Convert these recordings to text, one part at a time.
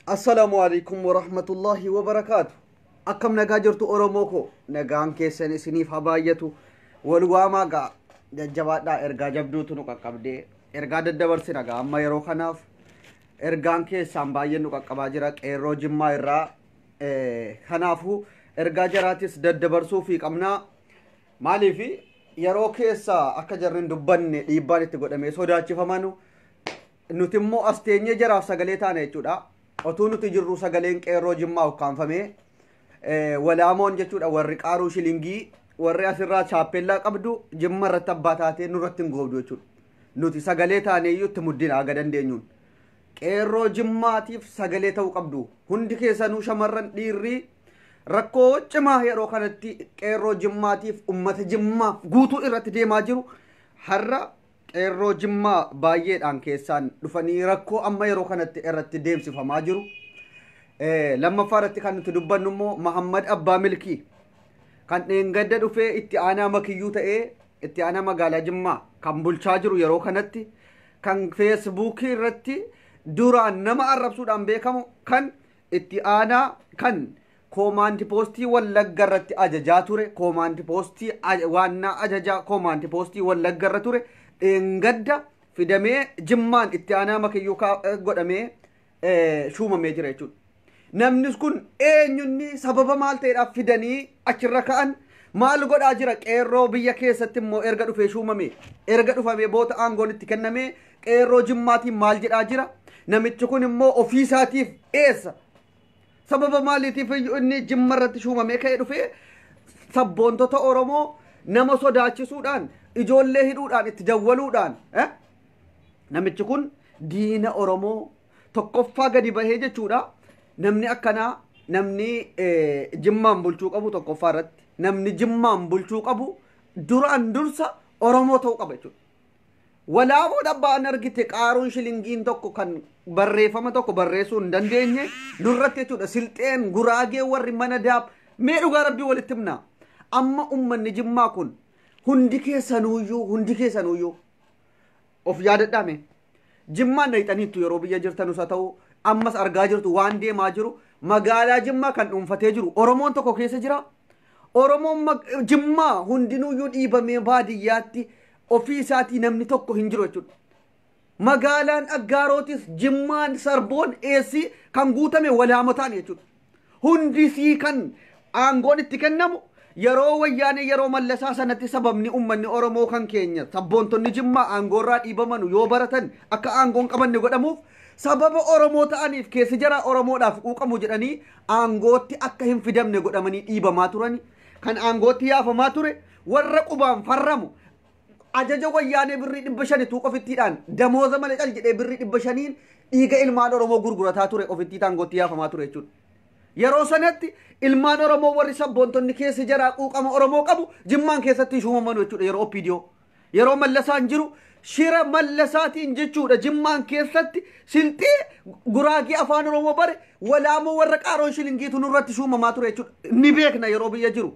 السلام عليكم ورحمة الله وبركاته. أكم نجاجرت أوروموكو نجان كيسن سنيف هبايتو والواما جا جواد دا إرجع جبدوتو نوكا كبدي إرجع الدبرسي نجا أما يروخناف إرجان كيس سامباين نوكا كباجرك إيروجيم ما إرا خنافو إرجع جراتيس الدبرسو في كمنا مالي في يروكيسا أكجرين دبان يبان تقول أمي سودا تشوفمانو نتمو أستيني جراف سجلتان يجودا أتونو تجرو سجلين كيرو جمّا وكانفمي ولامون جتود أورك آرو شلينجي ورّي أسرّا شابيلا قبدو جمّا رتباتاتي نورتين غودو يجود نوتي سجلتان يجود تمدين عقدن دينيون كيرو جمّاتيف سجلتا وقبدو هندي كيسانو شمرن ديري ركو جمّا هيرو كانتي كيرو جمّاتيف أمة جمّا غوتو إرات ديماجرو حرّا Qeerroo Jimmaa baay'eedhaan keessaan dhufanii rakkoo amma yeroo kanatti irratti deemsifamaa jiru. Lammaffaa irratti kan nuti dubbannu immoo Mahammad Abbaa Milkii kan dheengadda dhufee itti aanaa makiyyuu ta'ee itti aanaa magaalaa Jimmaa kan bulchaa jiru yeroo kanatti kan feesbuukii irratti duraan nama arrabsuudhaan beekamu kan itti aanaa kan koomaanti poostii Wallagga irratti ajajaa ture koomaanti poostii waannaa ajajaa koomaanti poostii Wallagga irra ture. Engadda fidamee Jimmaan itti aanaa makiyyuu godhamee shuumamee jira jechuudha. Namnis kun eenyunni sababa maal ta'eedhaaf fidanii achirra ka'an maal godhaa jira qeerroo biyya keessatti immoo erga dhufee shuumame erga dhufamee boota aangoon itti kennamee qeerroo Jimmaatiin maal jedhaa jira namichi kun immoo ofiisaatiif eessa sababa maaliitiif inni Jimma irratti shuumamee ka'ee dhufee sabboontota Oromoo nama sodaachisuudhaan ijoollee hidhuudhaan itti dawwaluudhaan namichi kun diina Oromoo tokkoffaa gadi bahee jechuudha. Namni akkanaa namni Jimmaan bulchuu qabu tokkoffaa irratti namni Jimmaan bulchuu qabu duraan dursa Oromoo ta'uu qaba jechuudha. Walaaboo dhabbaan argite qaaruun shilingiin tokko kan barreeffama tokko barreessuu hin dandeenye nurratti jechuudha. Silxeen Guraagee warri mana daab mee dhugaa rabbii walitti himna. Amma ummanni Jimmaa kun hundi keessanuyyuu of yaadadhaame Jimmaan dhayxaniittu yeroo biyya jirtanus haa ta'u ammas argaa jirtu waan deemaa jiru magaalaa Jimmaa kan dhuunfatee jiru Oromoon tokko keessa jira. Oromoon Jimmaa hundinuyyuu dhiibamee baadiyyaatti ofii isaatii namni tokko hin jiru jechuudha. Magaalaan Aggaarootis Jimmaan Sarboon eessii kan guutame walaamotaan jechuudha. Hundisii kan aangoon itti kennamu yeroo wayyaanee yeroo mallasaa sanatti sababni ummanni Oromoo kan keenya sabboontonni Jimmaa aangoorraa dhiibamanu yoo baratan akka aangoon qabanne godhamuuf sababa Oromoo ta'aniif keessi jara Oromoodhaaf quuqamu jedhanii aangootti akka hin fidamne godhamanii dhiibamaa turani kan aangootti yaafamaa ture warra qubaan farramu ajaja wayyaanee birrii 500 tuuq ofittiidhaan damooza malee cal jedhee birrii 500 dhiiga ilmaan Oromoo gurgurataa ture ofittiitaan aangootti yaafamaa ture jechuudha. Yeroo sanatti ilmaan Oromoo warri sabboontonni keessi jara quuqama Oromoo qabu Jimmaan keessatti shuumaman jechuudha yeroo OPDO yeroo mallasaan jiru shira mallasaatiin jechuudha Jimmaan keessatti silxee Guraagee afaan Oromoo bare walaamoo warra qaaroon shilingiitu nurratti shuumamaa ture jechuudha ni beekna yeroo biyya jiru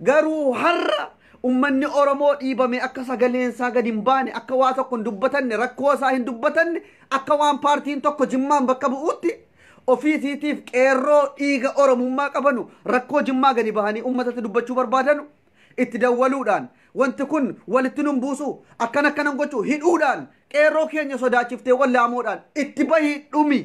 garuu har'a ummanni Oromoo dhiibame akka sagaleensaa gadi hin baane akka waa tokko hin dubbatanne rakkoo isaa hin dubbatanne akka waan paartiin tokko Jimmaan bakka bu'uutti ofiisiitiif qeerroo dhiiga Oromummaa qabanu rakkoo Jimmaa gadi bahanii uummatatti dubbachuu barbaadanu itti dawwaluudhaan wanti kun walitti nun buusu akkanan gochuu hidhuudhaan qeerroo keenya sodaachiftee wallaamoodhaan itti bahii dhumi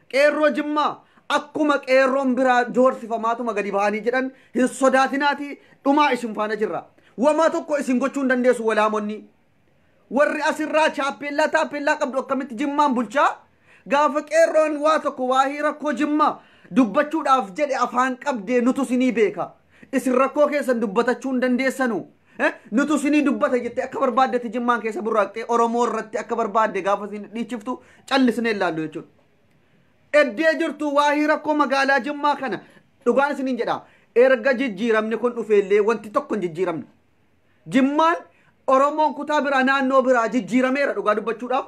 qeerroo Jimmaa akkuma qeerroon biraa joorsifamaatuma gadi bahanii jedhan hin sodaatinaati dhumaa isin faana jirra wamaa tokko isin gochuu hin dandeessu walaamonni warri asirraa taappellaa qabdu akkamitti Jimmaan bulchaa gaafa qeerroon waa tokko waahii rakkoo Jimmaa dubbachuudhaaf jedhe afaan qabdee nutu sinii beeka isin rakkoo keessan dubbatachuu hin dandeessanu nutu sinii dubbata jettee akka barbaaddetti Jimmaan keessa burraaqxee Oromoo irratti akka barbaadde gaafa sin dhiichiftu callisnee ilaallu jechuudha. Eddee jirtu waahii rakkoo magaalaa Jimmaa kana dhugaan isiniin jedha erga jijjiiramni kun dhufeellee wanti tokko hin jijjiiramne Jimmaan Oromoon kutaa biraa naannoo biraa jijjiirameera dhugaa dubbachuudhaaf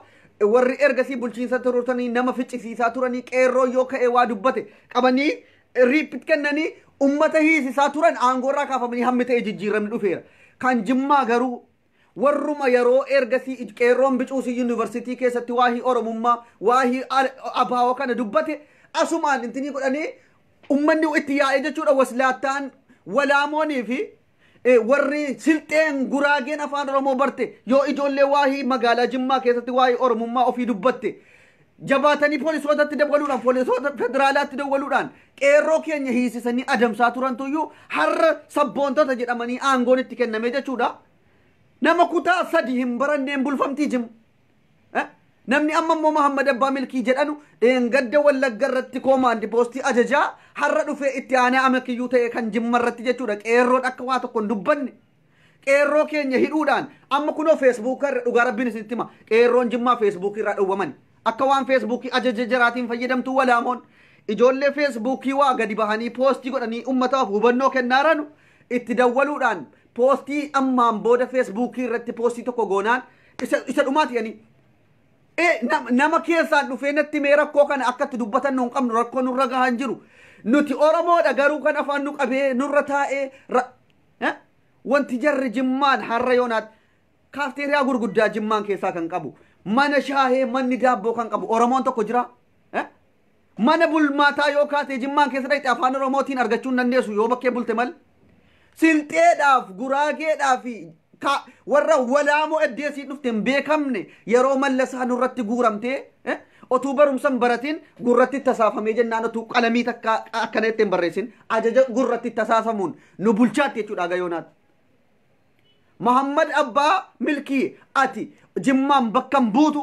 warri ergasii bulchiinsa turtanii nama ficcisiisaa turanii qeerroo yoo ka'ee waa dubbate qabanii riipit kennanii ummata hiisisaa turan aangoorraa kaafamanii hammi ta'e jijjiiramni dhufeera kan Jimmaa garuu warruma yeroo ergasii qeerroon bicuusii yuunivarsiitii keessatti waahii oromummaa waahii abaawoo kana dubbate asumaan intinii godhanii ummanni itti yaa'ee jechuudha waslaattaan walaamoonii fi warri silxeen guraageen afaan oromoo barte yoo ijoollee waahii magaalaa Jimmaa keessatti waahii oromummaa ofii dubbatte jabaatanii poolisootatti dabaluudhaan poolisoota federaalaatti dabaluudhaan qeerroo keenya hiisisanii adamsaa turantuyyuu har'a sabboontota jedhamanii aangoon itti kenname jechuudha. Nama kutaa sadi hin baranneen bulfamtii Jim. Namni amma immoo Muhammad Abbaa Milkii jedhanu dheengadda Wallagga irratti koomaandi poostii ajajaa har'a dhufee itti aanaa amakiyyuu ta'e kan Jimma irratti jechuudha. Qeerroon akka waa tokko hin dubbanne. Qeerroo keenya hidhuudhaan amma kunoo feesbuukii irra dhugaa rabbiin isinitti hima. Qeerroon Jimmaa feesbuukii irraa dhowwaman. Akka waan feesbuukii ajaja jaraatiin fayyadamtuu walaamoon ijoollee feesbuukii waa gadi bahanii poostii godhanii uummataaf hubannoo kennaaranu itti dawwaluudhaan poostii ammaan booda feesbuukii irratti poostii tokko goonaan isa dhumaati yani. Nama keessaan dhufee natti mee rakkoo kana akkatti dubbatan nu hin qabnu rakkoo nurra gahan jiru. Nuti Oromoodha garuu kan afaan nu qabee nurra taa'ee wanti jarri Jimmaan har'a yoonaat kaafteeriyaa gurguddaa Jimmaan keessaa kan qabu. Mana shaahee manni daabboo kan qabu Oromoon tokko jira. Mana bulmaataa yoo kaatee Jimmaan keessa dhaqxe afaan Oromootiin argachuu hin dandeessu yoo bakkee bulte mal. Silxeedhaaf guraageedhaaf warra walaamoo eddeesii dhufte hin beekamne yeroo mallasaa nurratti guuramtee otuu barumsan baratiin gurratti tasaafamee jennaan otuu qalamii takka akkana ittiin barreessin ajaja gurratti tasaafamuun nu bulchaatti jechuudha gayoonaati. Muhammad Abbaa Milkii ati Jimmaan bakkan buutu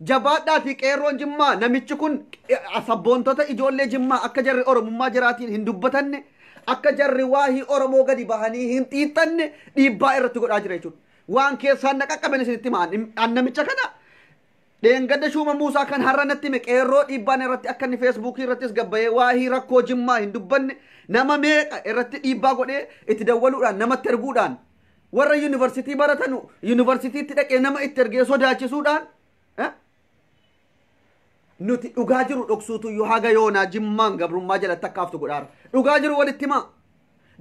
jabaadhaa fi qeerroon Jimmaa namichi kun sabboontota ijoollee Jimmaa akka jarri oromummaa jiraatiin hin dubbatanne akka jarri waahii Oromoo gadi bahanii hin xiixanne dhiibbaa irratti godhaa jira jechuudha. Waan keessaan na qaqqaban isinitti himaan namicha kana dheengadda Shuuma Muusaa kan har'a natti hime qeerroo dhiibbaan irratti akka inni feesbuukii irrattis gabbayee waahii rakkoo Jimmaa hin dubbanne nama meeqa irratti dhiibbaa godhee itti dawwaluudhaan namatti erguudhaan warra yuunivarsiitii baratanu yuunivarsiitiitti dhaqee nama itti ergee sodaachisuudhaan nuti dhugaa jiru dhoksuutu yoo haga yoonaa Jimmaan gabrummaa jalatti akkaaftu godhaara. Dhugaa jiru walitti himaa.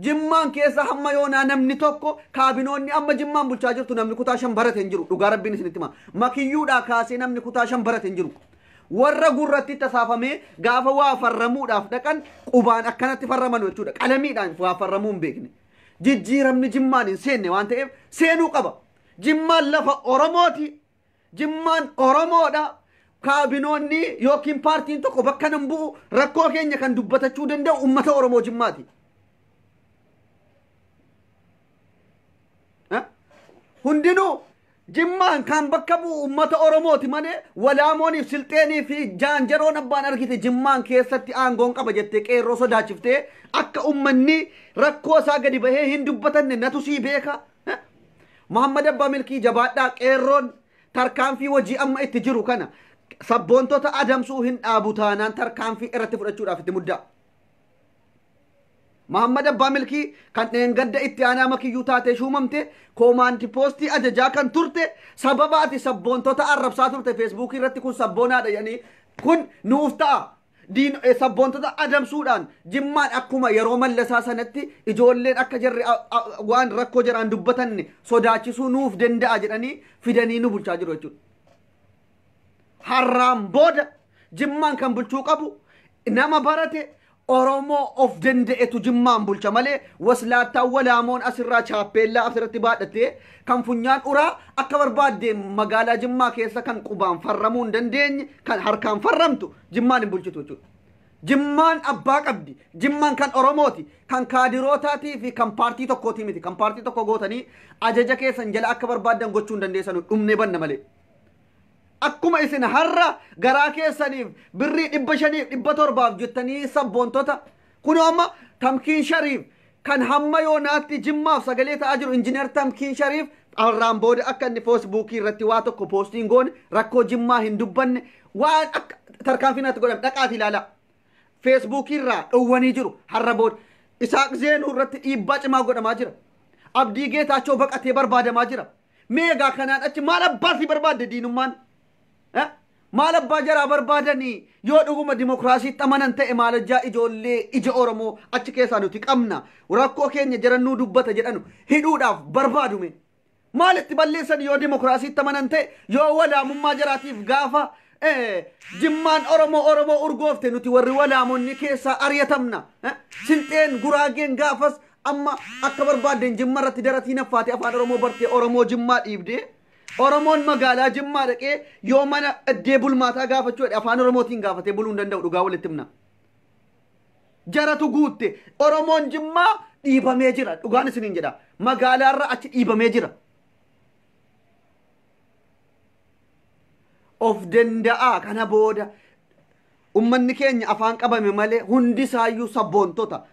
Jimmaan keessa hamma yoonaa namni tokko kaabinoonni amma Jimmaan bulchaa jirtu namni kutaa 5 barate hin jiru. Dhugaa rabbiin isinitti himaa. Makiyyuudhaa kaasee namni kutaa 5 barate hin jiru. Warra gurratti tasaafamee gaafa waa farramuudhaaf dhaqan qubaan akkanatti farramanu jechuudha. Qalamiidhaan waa farramuu hin beekne. Jijjiiramni Jimmaan hin seenne waan ta'eef seenuu qaba. Jimmaan lafa Oromooti. Jimmaan Oromoodha. Kaabinoonni yookiin paartiin tokko bakka nan bu'u rakkoo keenya kan dubbatachuu danda'u uummata Oromoo Jimmaati. Hundinuu Jimmaan kan bakka bu'u uummata Oromooti malee walaamooniif silxeenii fi jaanjaroon abbaan argite Jimmaan keessatti aangoon qaba jettee qeerroo sodaachiftee akka uummanni rakkoo isaa gadi bahee hin dubbatanne natu sii beeka. Muhammad Abbaa Milkii jabaadhaa qeerroon tarkaanfii hojii amma itti jiru kana sabboontota adamsuu hin dhaabu taanaan tarkaanfii irratti fudhachuudhaaf itti muddaa. Muhammad Abbaa Milkii kan dheengadda itti aanaa makiyyuu taatee shuumamte koomaandi poostii ajajaa kan turte sababaati sabboontota arrabsaa turte feesbuukii irratti kun sabboonaadha jedhanii kun nuuf ta'a. Sabboontota adamsuudhaan Jimmaan akkuma yeroo mallasaa sanatti ijoolleen akka jarri waan rakkoo jiraan dubbatanne sodaachisuu nuuf danda'a jedhanii fidanii nu bulchaa jiru jechuudha. Har'aan booda Jimmaan kan bulchuu qabu nama barate Oromoo of danda'etu Jimmaan bulcha malee waslaattaa walaamoon asirraa chaappeellaa asirratti baadhattee kan funyaan uraa akka barbaadde magaalaa Jimmaa keessa kan qubaan farramuu hin dandeenye kan harkaan farramtu Jimmaan hin bulchitu jechuudha. Jimmaan abbaa qabdi. Jimmaan kan Oromooti. Kan kaadirootaatii fi kan paartii tokkooti miti. Kan paartii tokko gootanii ajaja keessan jala akka barbaadan gochuu hin dandeessan dhumne banna malee. Akkuma isin har'a garaa keessaniif birrii 500 700 jettanii sabboontota kunoo amma Tamkiin Shariif kan hamma yoonaatti Jimmaaf sagalee ta'aa jiru injiinar Tamkiin Shariif har'aan booda akka inni feesbuukii irratti waa tokko poostiin goone rakkoo Jimmaa hin dubbanne waan akka tarkaanfiinaatti godhame dhaqaati ilaala. Feesbuukii irraa dhowwanii jiru har'a booda Isaaq Zeenuu irratti dhiibbaa cimaa godhamaa jira. Abdii Geetaachoo baqatee barbaadamaa jira. Meegaa kanaan achi maal abbaasii barbaadde diinummaan? Maal abbaa jaraa barbaadanii yoo dhuguma dimokiraasiitti amanan ta'e maalajjaa ijoollee ija Oromoo achi keessaa nuti qabna rakkoo keenya jarannuu dubbata jedhanu hidhuudhaaf barbaadume maalitti balleessan yoo dimokiraasiitti amanante yoo walaamummaa jiraatiif gaafa jimmaan Oromoo urgoofte nuti warri walaamonni keessaa ariyatamna silxeen guraageen gaafas amma akka barbaadden jimma irratti daratii naffaate afaan Oromoo bartee Oromoo jimmaa dhiibdee Oromoon magaalaa jimmaa dhaqee yoo mana iddee bulmaataa gaafachuu afaan Oromootiin gaafatee buluu hin danda'u dhugaa walitti himna jaratu guutte Oromoon jimmaa dhiibamee jira dhugaan isiniin jedha magaalaarra achi dhiibamee jira of danda'a kana booda ummanni keenya afaan qabame malee hundi saayyuu sabboontota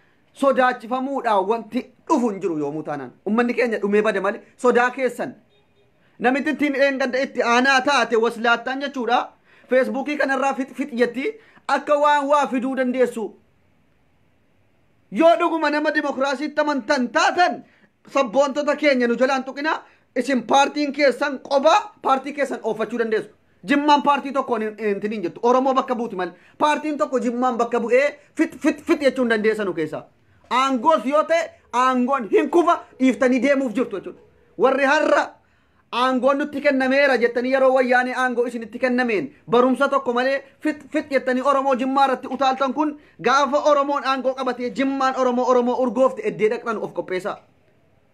sodaachifamuudhaan wanti dhufu hin jiru yoomuu taanaan ummanni keenya dhumee bade malee sodaa keessan namitti ittiin eeggadda itti aanaa taate waslaattaan jechuudha feesbuukii kanarraa fix jetti akka waa fiduu dandeessu yoo dhuguma nama dimokiraasiitti amantan taatan sabboontota keenya nu jalaan tuqina isin paartiin keessan qoba paartii keessan oofachuu dandeessu jimmaan paartii tokko intiniin jettu Oromoo bakka buuti malee paartiin tokko jimmaan bakka bu'ee fit jechuun dandeessanu keessaa aangoos yoo ta'e aangoon hin kufa dhiiftanii deemuuf jirtu jechuudha warri har'a aangoon nutti kennameera jettanii yeroo wayyaanii aangoo isinitti kennameen barumsa tokko malee fit jettanii Oromoo jimmaa irratti utaaltan kun gaafa Oromoon aangoo qabatee jimmaan Oromoo urgoofte eddee dhaqnan of qopheessaa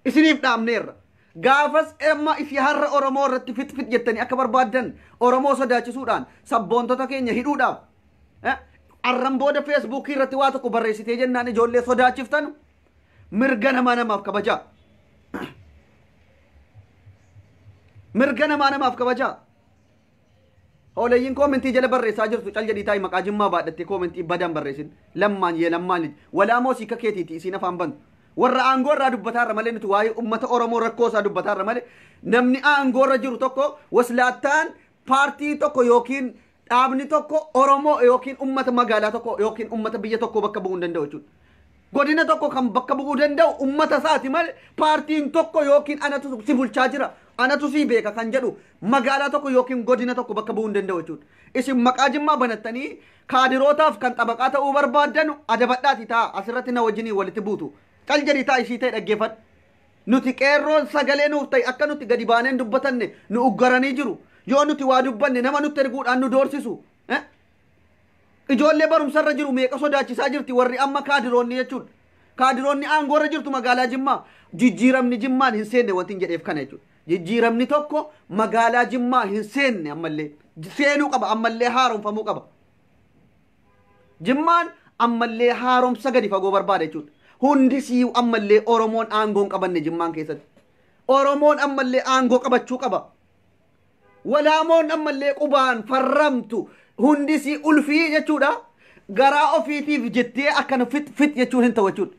isiniif dhaamneerra gaafas amma ifi har'a Oromoo irratti fit jettanii akka barbaadan Oromoo sodaachisuudhaan sabboontota keenya hidhuudhaaf arran booda feesbuukii irratti waa tokko barreessitee jennaan ijoollee sodaachiftan mirga namaaf kabajaa mirga namaaf kabajaa hooleeyyiin koomentii jala barreessaa jirtu cal jedhii taa'ii maqaa jimmaa baadhattee koomentii badan barreessin lammaan walaamoo siika keetiiti isiin afaan bantu warra aangoo irraa dubbataarra malee nuti waa'ee ummata Oromoo rakkoo isaa dubbataarra malee namni aangoo irra jiru tokko waslaattaan paartii tokko yookiin dhaabni tokko Oromoo yookiin ummata magaalaa tokko yookiin ummata biyya tokko bakka bu'uu hin danda'u jechuudha. Godina tokko kan bakka bu'uu danda'u ummata isaati malee paartiin tokko yookiin anatu si bulchaa jira anatu si beeka kan jedhu magaalaa tokko yookiin godina tokko bakka bu'uu hin danda'u jechuudha. Isin maqaa jimmaa banattanii kaadirootaaf kan xabaqaa ta'uu barbaadan adabadhaati ta'a asirratti na wajjinii walitti buutu. Cal jedhii ta'a ishii ta'e dhaggeeffadhu. Nuti qeerroon sagalee nuuf ta'e akka nuti gadi baaneen dubbatanne nu uggaranii jiru. Yoo nuti waa dubbanne nama nutti erguudhaan nu doorsisu. Ijoollee barumsarra jiru meeqa sodaachisaa jirti warri amma kaadiroonni jechuudha. Kaadiroonni aangoorra jirtu magaalaa Jimmaa jijjiiramni Jimmaan hin seenne wanti hin jedheef kana jechuudha. Jijjiiramni tokko magaalaa Jimmaa hin seenne ammallee seenuu qaba ammallee haaromfamuu qaba. Jimmaan ammallee haaromsa gadi fagoo barbaada jechuudha. Hundi sii ammallee Oromoon aangoon qabanne Jimmaan keessatti. Oromoon ammallee aangoo qabachuu qaba. Walaamoon ammallee qubaan farramtu hundi sii ulfii jechuudha. Garaa ofiitiif jettee akkana fit jechuun hin ta'u jechuudha.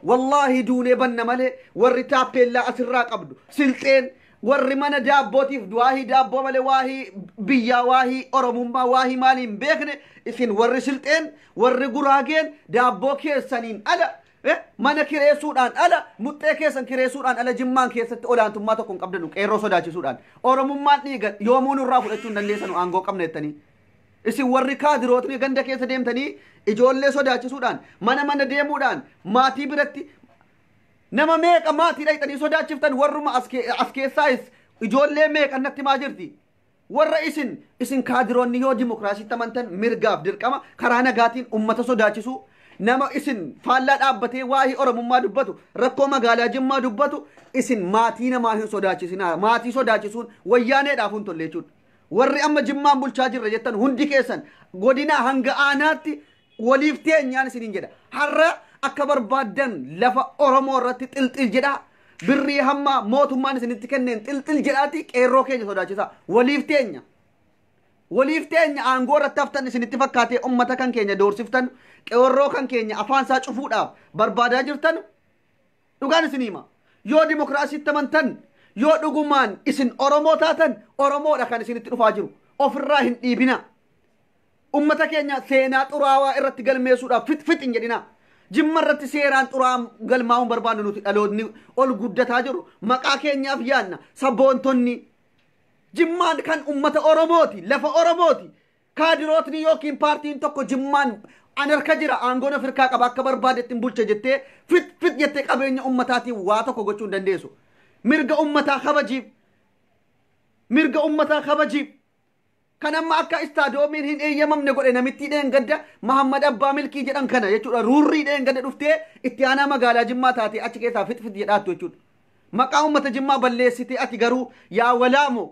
Wallahi duunee banna malee warri taappellaa asirraa qabdu silxeen warri mana daabbootiif waahii daabboo malee waahii biyyaa waahii Oromummaa waahii maaliin beekne isin warri silxeen warri guraageen daabboo keessaniin ala mana kireessuudhaan ala muxxee keessan kireessuudhaan ala Jimmaan keessatti olaantummaa tokko hin qabdanu qeerroo sodaachisuudhaan Oromummaan dhiiga yoomuu nurraa fudhachuu hin dandeessanu aangoo qabna jettanii isin warri kaadirootni ganda keessa deemtanii ijoollee sodaachisuudhaan mana deemuudhaan maatii biratti nama meeqa maatii dhayxanii sodaachiftan warruma as keessaayis ijoollee meeqa natti maa jirti warra isin kaadiroonni yoo dimokiraasiitti amantan mirgaaf dirqama karaa nagaatiin ummata sodaachisuu nama isin faallaa dhaabbatee waa'ee Oromummaa dubbatu rakkoo magaalaa Jimmaa dubbatu isin maatii namaa hin sodaachisinaa maatii sodaachisuun wayyaaneedhaaf hin tolle jechuudha. Warri amma Jimmaan bulchaa jirra jettan hundi keessan godina hanga aanaatti waliif teenyaan isiniin jedha. Har'a akka barbaadan lafa Oromoo irratti xilxil jedha. Birrii hamma mootummaan isinitti kenneen xilxil jedhaati qeerroo keenya sodaachisa. Waliif teenya. Waliif teenya aangoo irratti haftan isinitti fakkaatee ummata kan keenya doorsiftan qeerroo kan keenya afaan isaa cufuudhaaf barbaadaa jirtan dhugaan isin hima. Yoo dimokiraasiitti amantan yoo dhugumaan isin Oromoo taatan Oromoodha kan isinitti dhufaa jiru ofirraa hin dhiibina ummata keenya seenaa xuraawaa irratti galmeessuudhaaf fit hin jedhina Jimma irratti seeraan xuraa'aa galmaa'uun barbaannu nuti dhaloonni ol guddataa jiru maqaa keenyaaf yaanna sabboontonni Jimmaan kan ummata Oromooti lafa Oromooti kaadirootni yookiin paartiin tokko Jimmaan anarka jira aangoon Afrikaa qaba akka barbaadetti bulcha jettee fit jettee qabeenya ummataatiin waa tokko gochuu hin dandeessu. Mirga ummataa kabajiif kan amma akka istaadoomiin hin eeyyamamne godhe namitti dheengadda Mahammad Abbaa Milkii jedhan kana jechuudha. Ruurrii dheengadda dhuftee itti aanaa magaalaa Jimmaa taate achi keessaa fit jedhaattu jechuudha. Maqaa ummata Jimmaa balleessitee ati garuu yaa walaamoo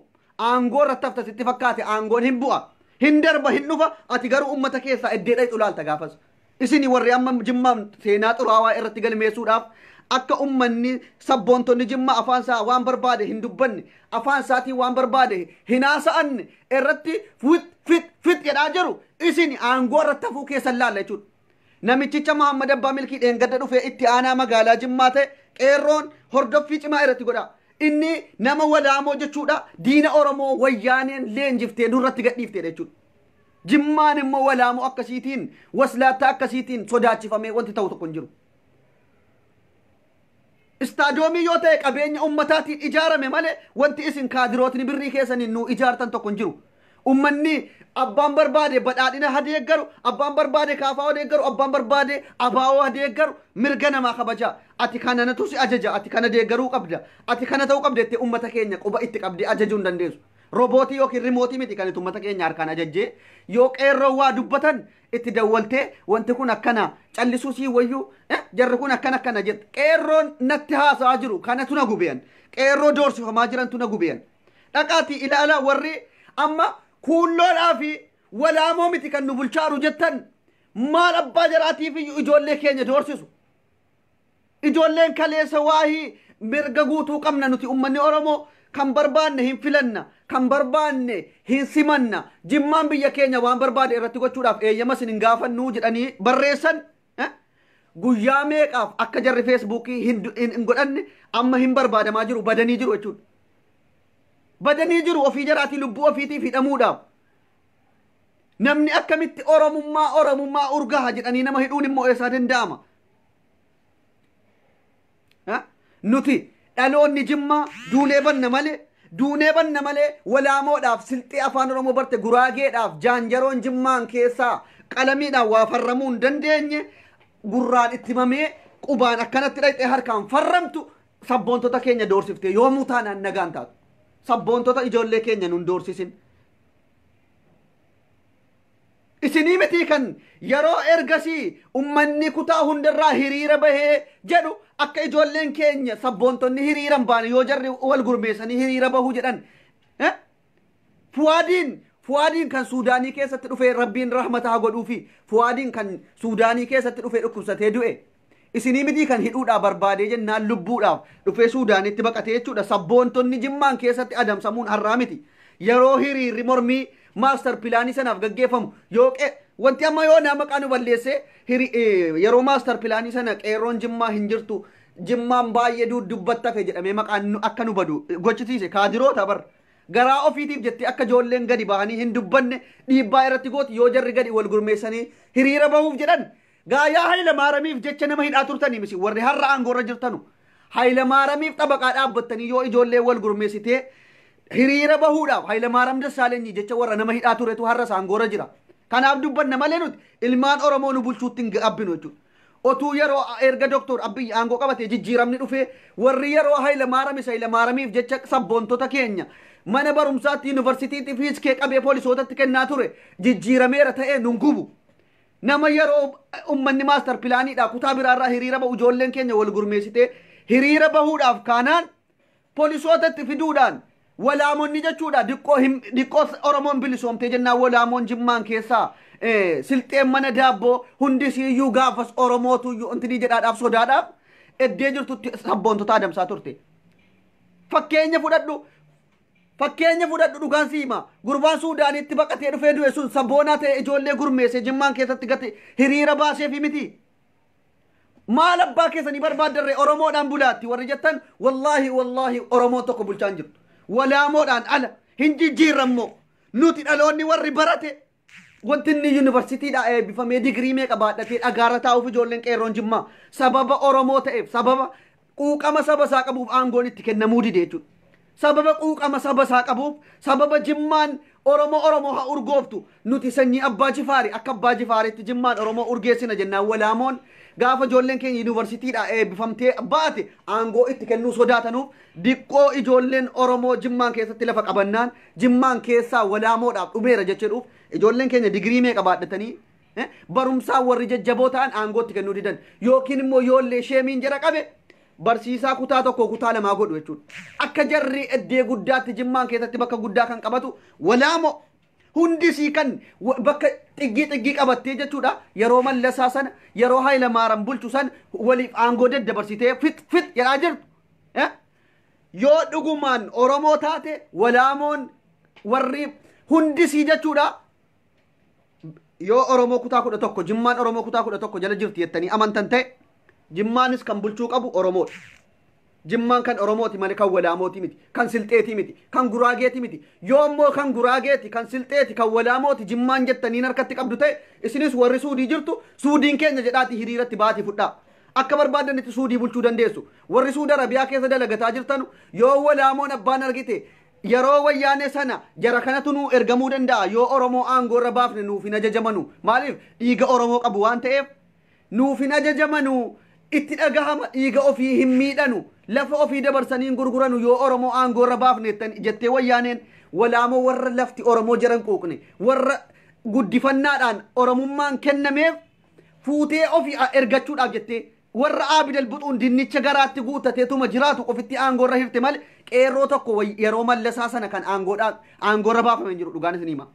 aangoo irratti haftas itti fakkaate aangoon hin bu'a. Hin darba hin dhufa ati garuu ummata keessaa eddeedha xulaalta gaafas. Isini warri amma Jimmaa seenaa xuraawaa irratti galmeessuudhaaf akka ummanni sabboontonni Jimmaa afaan isaa waan barbaade hin dubbanne afaan isaatiin waan barbaade hin haasa'anne irratti fit jedhaa jiru isini aangoo irratti hafuu keessan laalla jechuudha. Namichicha Mahammad Abbaa Milkii dheengadda dhufee itti aanaa magaalaa Jimmaa ta'e qeerroon hordoffii cimaa irratti godha. Inni nama walaamoo jechuudha. Diina Oromoo wayyaaneen leenjiftee nurratti gadhiiftee jechuudha. Jimmaan immoo walaamoo akkasiitiin waslaattaa akkasiitiin sodaachifamee wanti ta'u tokko hin jiru. Istaadiyoomii yoo ta'e qabeenya ummataatiin ijaarame malee wanti isin kaadirootni birrii keessaniin nu ijaartan tokko hin jiru. Ummanni abbaan barbaade badhaadhina hadeeggaru, abbaan barbaade kaafaa hadeeggaru, abbaan barbaade abaawoo hadeeggaru mirga namaa kabaja. Ati kana natu si ajaja, ati kana deeggaruu qabda, ati kana ta'uu qabda jettee ummata keenya quba itti qabdee ajajuu hin dandeessu. Robootii yookiin rimootii miti kan ummata keenya harkaan ajajjee yoo qeerroo waa dubbatan itti dawwaltee wanti kun akkana callisuu sii wayyuu jarri kun akkana jette qeerroon natti haasa'aa jiru kanatu na gubeyan qeerroo doorsifamaa jirantu na gubeyan dhaqaatii ilaala warri amma kuulloodhaa fi walaamoo miti kan nu bulchaaru jettan maal abbaa jaraatiif ijoollee keenya doorsisu. Ijoolleen kaleessa waahii mirga guutuu qabna nuti ummanni Oromoo kan barbaanne hin filanna kan barbaanne hin simanna Jimmaan biyya keenya waan barbaade irratti gochuudhaaf eeyyama sin hin gaafannuu jedhanii barreessan guyyaa meeqaaf akka jarri feesbuukii hin godhanne amma hin barbaadamaa jiru badanii jiru jechuudha. Badanii jiru ofii jaraatii lubbuu ofiitiif hidhamuudhaaf. Namni akkamitti Oromummaa urgaha jedhanii nama hidhuun immoo eessaa danda'ama. Nuti dhaloonni Jimmaa duunee banna malee walaamoodhaaf silxee afaan Oromoo barte Guraageedhaaf jaanjaroon Jimmaan keessaa qalamiidhaan waa farramuu hin dandeenye gurraan itti mamee qubaan akkanatti dhaqxee harkaan farramtu sabboontota keenya doorsifte yoomuu taanaan nagaan taatu. Sabboontota ijoollee keenya nun doorsisin. Isinii miti kan yeroo ergasii ummanni kutaa hundarraa hiriira bahee jedhu akka ijoolleen keenya sabboontonni hiriiran baane yoo jarri wal gurmeessanii hiriira bahuu jedhan. Fuwaadiin kan Suudaanii keessatti dhufee rabbiin rahmataa godhuu fi Fuwaadiin kan Suudaanii keessatti dhufee dhukkubsatee du'e. Isinii miti kan hidhuudhaa barbaadee jennaan lubbuudhaaf dhufee Suudaanitti baqatee jechuudha. Sabboontonni Jimmaan keessatti adamsamuun har'aa miti. Yeroo hiriirri mormii maaster pilaanii sanaaf gaggeeffamu wanti amma yoo nama qaanu balleesse yeroo maaster pilaanii sana qeerroon Jimmaa hin jirtu Jimmaan baay'ee dubbattafe jedhamee maqaan akka nu badu gochisiise kaadiroota bar garaa ofiitiif jettee akka ijoolleen gadi bahanii hin dubbanne dhiibbaa irratti gooti yoo jarri gadi wal gurmeessanii hiriira bahuuf jedhan gaayaa Hayilamaaramiif jecha nama hidhaa turtanii misi warri har'a aangoorra jirtanu Hayilamaaramiif xabaqaa dhaabbattanii yoo ijoollee wal gurmeessitee hiriira bahuudhaaf Hayilamaaram Dassaalenyi jecha warra nama hidhaa turetu har'a aangoorra jira. Kanaaf dubbanna malee nuti ilmaan Oromoo nu bulchuutti hin gabbinu jechuudha. Otuu yeroo erga Doktor Abiyyi aangoo qabatee jijjiiramni dhufee warri yeroo Hayilamaaramiif jecha sabboontota keenya mana barumsaatti yuunivarsiitiitti fiiskee qabee poolisootatti kennaa ture jijjiirameera ta'ee nun gubu. Nama yeroo ummanni maaster pilaaniidhaa kutaa biraarraa hiriira bahu ijoolleen keenya wal gurmeessitee hiriira bahuudhaaf kaanaan poolisootatti fiduudhaan walaamonni jechuudha diqqoo Oromoon bilisoomtee jennaan walaamoon Jimmaan keessaa silxeen mana daabboo hundi siyyuu gaafas Oromootuyyuu intinii jedhaadhaaf sodaadhaaf eddee jirtutti sabboontota adamsaa turte. Fakkeenya fudhadhu dhugaan siima gurbaan Suudaanitti baqatee dhufee du'e sun sabboonaa ta'e ijoollee gurmeesse Jimmaan keessatti gate hiriira baaseefi miti. Maal abbaa keessanii barbaaddarree Oromoodhaan bulaatti warri jettan wallaahi Oromoo tokko bulchaan jirtu. Walaamoodhaan ala hin jijjiirammoo nuti dhaloonni warri barate wanti inni yuunivarsiitiidhaa eebbifamee digirii meeqa baadhatee dhagaarra taa'uuf ijoolleen qeerroon Jimmaa sababa Oromoo ta'eef sababa quuqama saba isaa qabuuf aangoon itti kennamuu dide jechuudha. Sababa quuqama saba isaa qabuuf sababa Jimmaan Oromoo haa urgooftu nuti sanyii abbaa jifaari akka abbaa jifaaritti jimmaan Oromoo urgeessina jennaan walaamoon gaafa ijoolleen keenya yuunivarsiitiidhaa eebbifamtee baate aangoo itti kennuu sodaatanuuf diqqoo ijoolleen Oromoo jimmaan keessatti lafa qabannaan jimmaan keessaa walaamoodhaaf dhumeera jechuudhuuf ijoolleen keenya digirii meeqa baadhatanii barumsaa warri jajjaboo ta'an aangootti kennuu didan yookiin immoo yoollee sheemiin jara qabe barsiisaa kutaa tokko kutaa lamaa godhu jechuudha. Akka jarri eddee guddaatti jimmaan keessatti bakka guddaa kan qabatu walaamoo hundisii kan bakka xiggii qabattee jechuudha. Yeroo Mallasaa sana yeroo Hayilamaariyaam bulchu sana waliif aangoo daddabarsitee fit jedhaa jirtu. Yoo dhugumaan Oromoo taate walaamoon warri hundisii jechuudha. Yoo Oromoo kutaa 11 jimmaan Oromoo kutaa 11 jala jirti jettanii amantan ta'e jimmaanis kan bulchuu qabu Oromoodha. Jimmaan kan Oromooti malee kan walaamooti miti, kan silxeeti miti, kan guraageeti miti. Yoommoo kan guraageeti, kan silxeeti, kan walaamooti jimmaan jettaniin harkatti qabdu ta'e isinis warri Suudii jirtu Suudiin keenya jedhaati hiriiratti baatii fudhaa. Akka barbaadanitti Suudii bulchuu dandeessu. Warri Suudi Arabiyaa keessa dalagataa jirtan yoo walaamoon abbaan argite yeroo wayyaanee sana jara kanatu nu ergamuu danda'a yoo Oromoo aangoo irra baafne nuuf hin ajajamanu. Maaliif dhiiga Oromoo qabu waan ta'eef nuuf hin ajajamanu. Itti dhagahama dhiiga ofii hin miidhanu lafa ofii dabarsaniin gurguranu yoo Oromoo aangoo irra baafne jettee wayyaaneen walaamoo warra lafti Oromoo jaran quuqne warra guddifannaadhaan Oromummaan kennameef fuutee ofii ergachuudhaaf jettee warra Aabidal buxuun dinnicha garaatti guutateetuma jiraatu ofitti aangoo irra hirte malee qeerroo tokko yeroo Mallasaa sana kan aangoo irra baafamee jiru dhugaanis ni hima.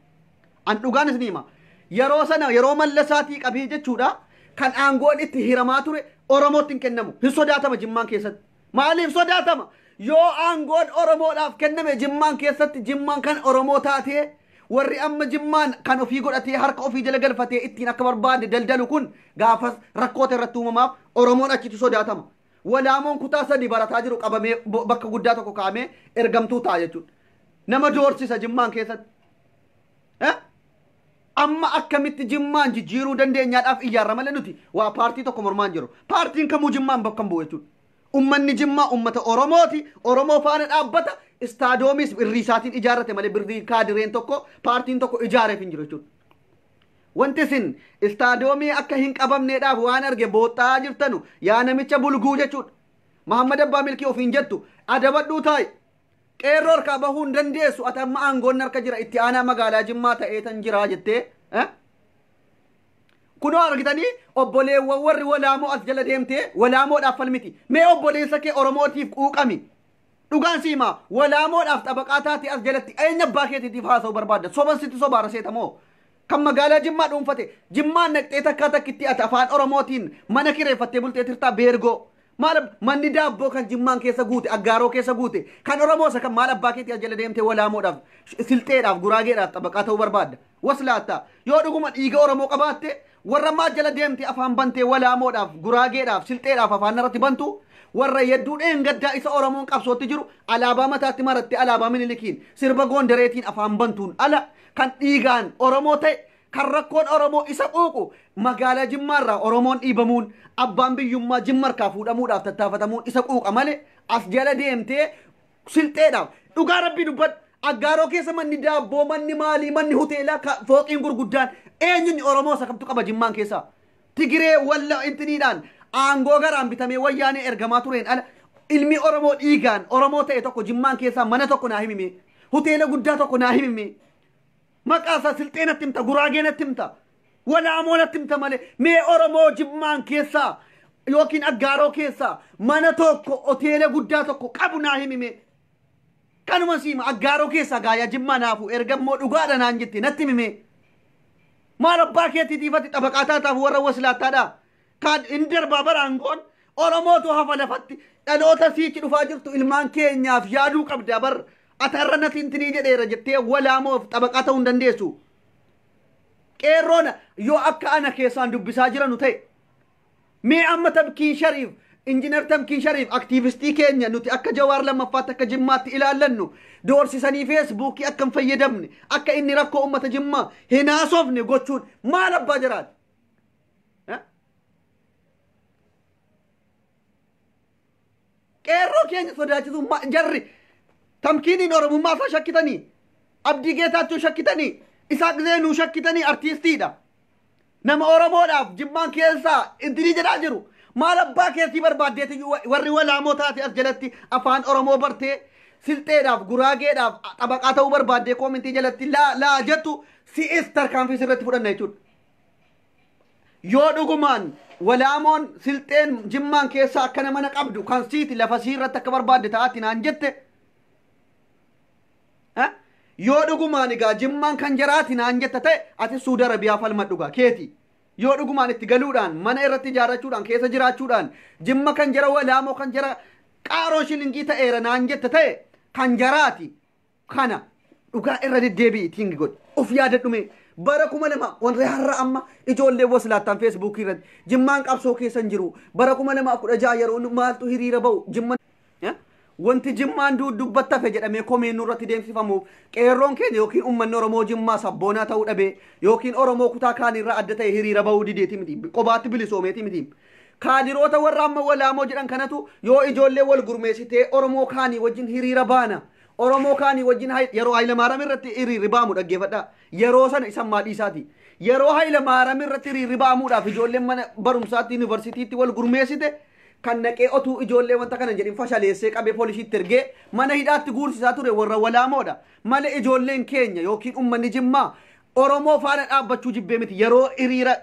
An dhugaanis ni hima. Yeroo sana yeroo Mallasaatii qabee jechuudha kan aangoon itti hiramaa ture Oromootti hin kennamu. Hin sodaatama jimmaan keessatti. Maaliif sodaatama? Yoo aangoon Oromoodhaaf kenname jimmaan keessatti jimmaan kan Oromoo taatee warri amma jimmaan kan ofii godhatee harka ofii jala galfatee ittiin akka barbaade daldalu kun gaafas rakkoota irratti uumamaaf Oromoon achitti sodaatama. Walaamoon kutaa 3 barataa jiru qabamee bakka guddaa tokko kaa'amee ergamtuu ta'a jechuudha. Nama doorsisa jimmaan keessatti. Amma akkamitti jimmaan jijjiiruu dandeenyaadhaaf iyyaarra malee nuti waa paartii tokko mormaan jiru. Paartiin kamuu jimmaan bakka hin bu'u jechuudha. Ummanni jimmaa ummata Oromooti. Oromoo faana dhaabbata. Istaadoomis birrii isaatiin ijaarrate malee birrii kaadireen tokko paartiin tokko ijaareef hin jiru jechuudha. Wanti isin istaadoomii akka hin qabamneedhaaf waan arge booxxaa jirtanu yaa namicha bulguu jechuudha. Mahammad Abbaa Milkii ofiin jettu adabadhuu taa'i. Qeerroo harkaa bahuu hin dandeessu ati amma aangoon harka jira itti aanaa magaalaa Jimmaa ta'ee tan jira jettee kunoo argitanii obboleewwan warri walaamoo as jala deemtee walaamoodhaaf falmiti mee obboleessa kee Oromootiif quuqami dhugaan siimaa walaamoodhaaf xabaqaa taate as jalatti eenyu abbaa keetiitiif haasa'u barbaadda soban sitti sobaara seetamoo kan magaalaa Jimmaa dhuunfate Jimmaan naqxee takkaa takkitti ati afaan Oromootiin mana kireeffattee bultee tirtaa beergoo maal manni daabboo kan jimmaan keessa guute aggaaroo keessa guute kan Oromoosa kan maal abbaa keetii as jala deemtee walaamoodhaaf silxeedhaaf guraageedhaaf xabaqaa ta'uu barbaadda waslaata yoo dhuguma dhiiga Oromoo qabaatte warra maal jala deemtee afaan bantee walaamoodhaaf guraageedhaaf silxeedhaaf afaan irratti bantu warra yedduudheen gaddaa isa Oromoon qabsootti jiru alaabaa mataatti maratte alaabaa Minilikiin sirba Gondareetiin afaan bantuun ala kan dhiigaan Oromoo ta'e kan rakkoon Oromoo isa quuqu magaalaa Jimmaarraa Oromoon dhiibamuun abbaan biyyummaa Jimmarkaa fuudhamuudhaaf tattaafatamuun isa quuqa malee as jala deemtee silxeedhaaf dhugaa rabbii dubbadhu aggaaroo keessa manni daabboo manni maalii manni hoteelaa fooqiin gurguddaan eenyuun Oromoo sakamtu qaba Jimmaan keessaa Tigiree walla intiniidhaan aangoo garaan bitamee wayyaanee ergamaa tureen ala ilmi Oromoo dhiigaan Oromoo ta'e tokko Jimmaan keessaa mana tokko naa himime hoteela guddaa tokko naa himime maqaasaa silxeenatti himta guraageenatti himta walaamoonatti himta malee mee Oromoo Jimmaan keessaa yookiin aggaaroo keessaa mana tokko hoteela guddaa tokko qabu naa himime kanuma siima aggaaroo keessaa gaayaa Jimmaa naafu ergammoo dhugaadha naan jette natti himime maal abbaa keetiitiifatti xabaqaa taataaf warra waslaattaadha kan inni darbaa baraangoon Oromootu hafa lafatti dhaloota siichi dhufaa jirtu ilmaan keenyaaf yaaduu qabda bar atarra natti intinii jedheera jettee walaamoof xabaqaa ta'uu hin dandeessu. Qeerroona yoo akka ana keessaan dubbisaa jiranu ta'e mee amma Tamkiin Shariif injiinar Tamkiin Shariif aktiivistii keenya nuti akka Jawaar lammaffaatti akka Jimmaatti ilaallannu doorsisanii feesbuukii akka hin fayyadamne akka inni rakkoo uummata Jimmaa hin haasofne gochuun maal abbaa jiraati? Qeerroo keenya sodaachisu jarri Tamkiiniin Oromummaa isaa shakkitanii abdii geetaachuu shakkitanii isaaq zeenuu shakkitanii artiistiidha nama oromoodhaaf jimmaan keessaa intinii jedhaa jiru maal abbaa keessii barbaaddeeti warri walaamoo taate as jalatti afaan oromoo bartee silxeedhaaf guraageedhaaf xabaqaa ta'uu barbaaddee koomintii jalatti laa jettu si'is tarkaanfii sirratti fudhanna jechuudha. Yoo dhugumaan walaamoon silxeen jimmaan keessaa akkana mana qabdu kan siiti lafa siirratti akka barbaadde ta'atti naan jette yoo dhugumaan egaa jimmaan kan jaraati naan jetta ta'e ati Suudi Arabiyaa falmadhugaa keeti. Yoo dhugumaan itti galuudhaan mana irratti ijaarrachuudhaan keessa jiraachuudhaan jimma kan jara walaamoo kan jara qaaroo shilingii ta'eera naan jetta ta'e kan jaraati kana dhugaa irra deddeebi'i tingi godhi of yaadadhume bara 2000 warri har'a amma ijoollee waslaattaan feesbuukii irratti jimmaan qabsoo keessan jiru bara 2016 yeroo maaltu hiriira ba'u jimman wanti jimmaan dubbattafe jedhamee komeen nurratti deemsifamuuf qeerroon keenya yookiin uummanni Oromoo jimmaa sabboonaa ta'uu dhabe yookiin Oromoo kutaa kaanirraa adda ta'e hiriira ba'uu dideeti miti qobaatti bilisoomeeti miti kaadiroota warra amma walaamoo jedhan kanatu yoo ijoollee wal gurmeessitee Oromoo kaanii wajjin hiriira baana Oromoo kaanii wajjin yeroo Hayilamaariyaam irratti hiriirri baamu dhaggeeffadhaa yeroo sana isan maadhiisaati yeroo Hayilamaariyaam irratti hiriirri baamuudhaaf ijoolleen mana barumsaatti yuunivarsiitiitti wal gurmeessite kan naqee otuu ijoollee wanta kana jedhin fashaleessee qabee poolisiitti ergee mana hidhaatti guursisaa ture warra walaamoodha malee ijoolleen keenya yookiin uummanni jimmaa Oromoo faana dhaabbachuu jibbee miti yeroo hiriira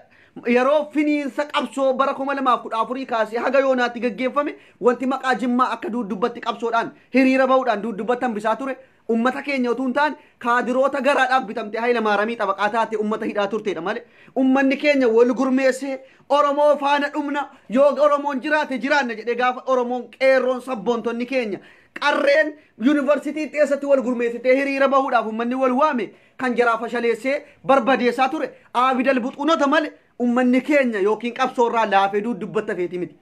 yeroo finiinsa qabsoo bara 2014 kaasee haga yoonaatti gaggeeffame wanti maqaa jimmaa akka duuddubatti qabsoodhaan hiriira ba'uudhaan duuddubatti hambisaa ture ummata keenya utuu hin taane kaadiroota garaadhaaf bitamtee Hayilamaariyaamii xabaqaa taate ummata hidhaa turteedha malee ummanni keenya wal gurmeessee Oromoo faana dhumna yoo Oromoon jiraate jiraanna jedhee gaafa Oromoon qeerroon sabboontonni keenya qarreen yuunivarsiitii keessatti wal gurmeessitee hiriira bahuudhaaf ummanni wal waame kan jaraa fashaleessee barbadeessaa ture aabidal buxuunota malee ummanni keenya yookiin qabsoorraa laafee duubbatta feeti miti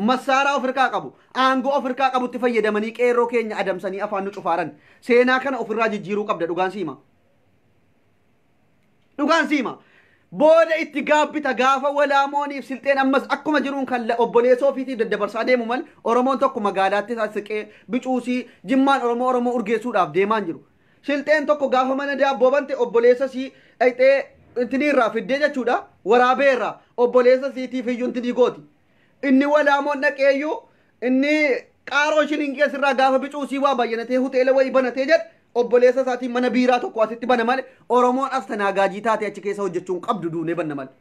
masaaraa ofirkaa qabu aangoo ofirkaa qabutti fayyadamanii qeerroo keenya adamsanii afaan nu cufaaran seenaa kana ofirraa jijjiiruu qabda dhugaan siima booda itti gaabbita gaafa walaamooniif silxeen ammas akkuma jiruun kan obboleessoo ofiitii daddabarsaa deemu mal Oromoon tokko magaalaatti siqee bicuusii jimmaan Oromoo urgeessuudhaaf deemaan jiru silxeen tokko gaafa mana daabboo bante obboleessa sii dhayxee intiniirraa fiddee jechuudha waraabeerraa obboleessa siitiif iyyuu intinii gooti inni walaamoon dhaqeeyyuu inni qaaroo shilingii asirraa gaafa bicuusii waa bayyanatee huteela wayii banatee jedhe obboleessa isaatiin mana biiraa tokko asitti bana malee Oromoon as tanaagaajii taate achi keessa hojjechuun qabdu duunee banna malee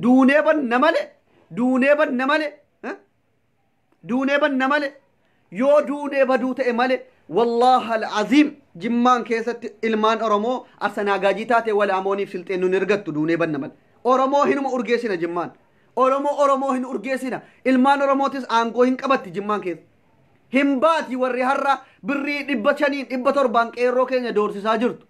duunee banna malee yoo duunee baduu ta'e malee والله العظيم جمان كيست إلمان أرمو أصلا جاجي تاتي ولا أموني في سلطين نرجت دوني بنمل أرمو هنو أرجسنا جمان أرمو هن أرجسنا إلمان أرمو تس أنغو هن كبت جمان كيس هم بات يوري هرّا بري إبتشانين إبتور بانك إيرو كينيا دور ساجرت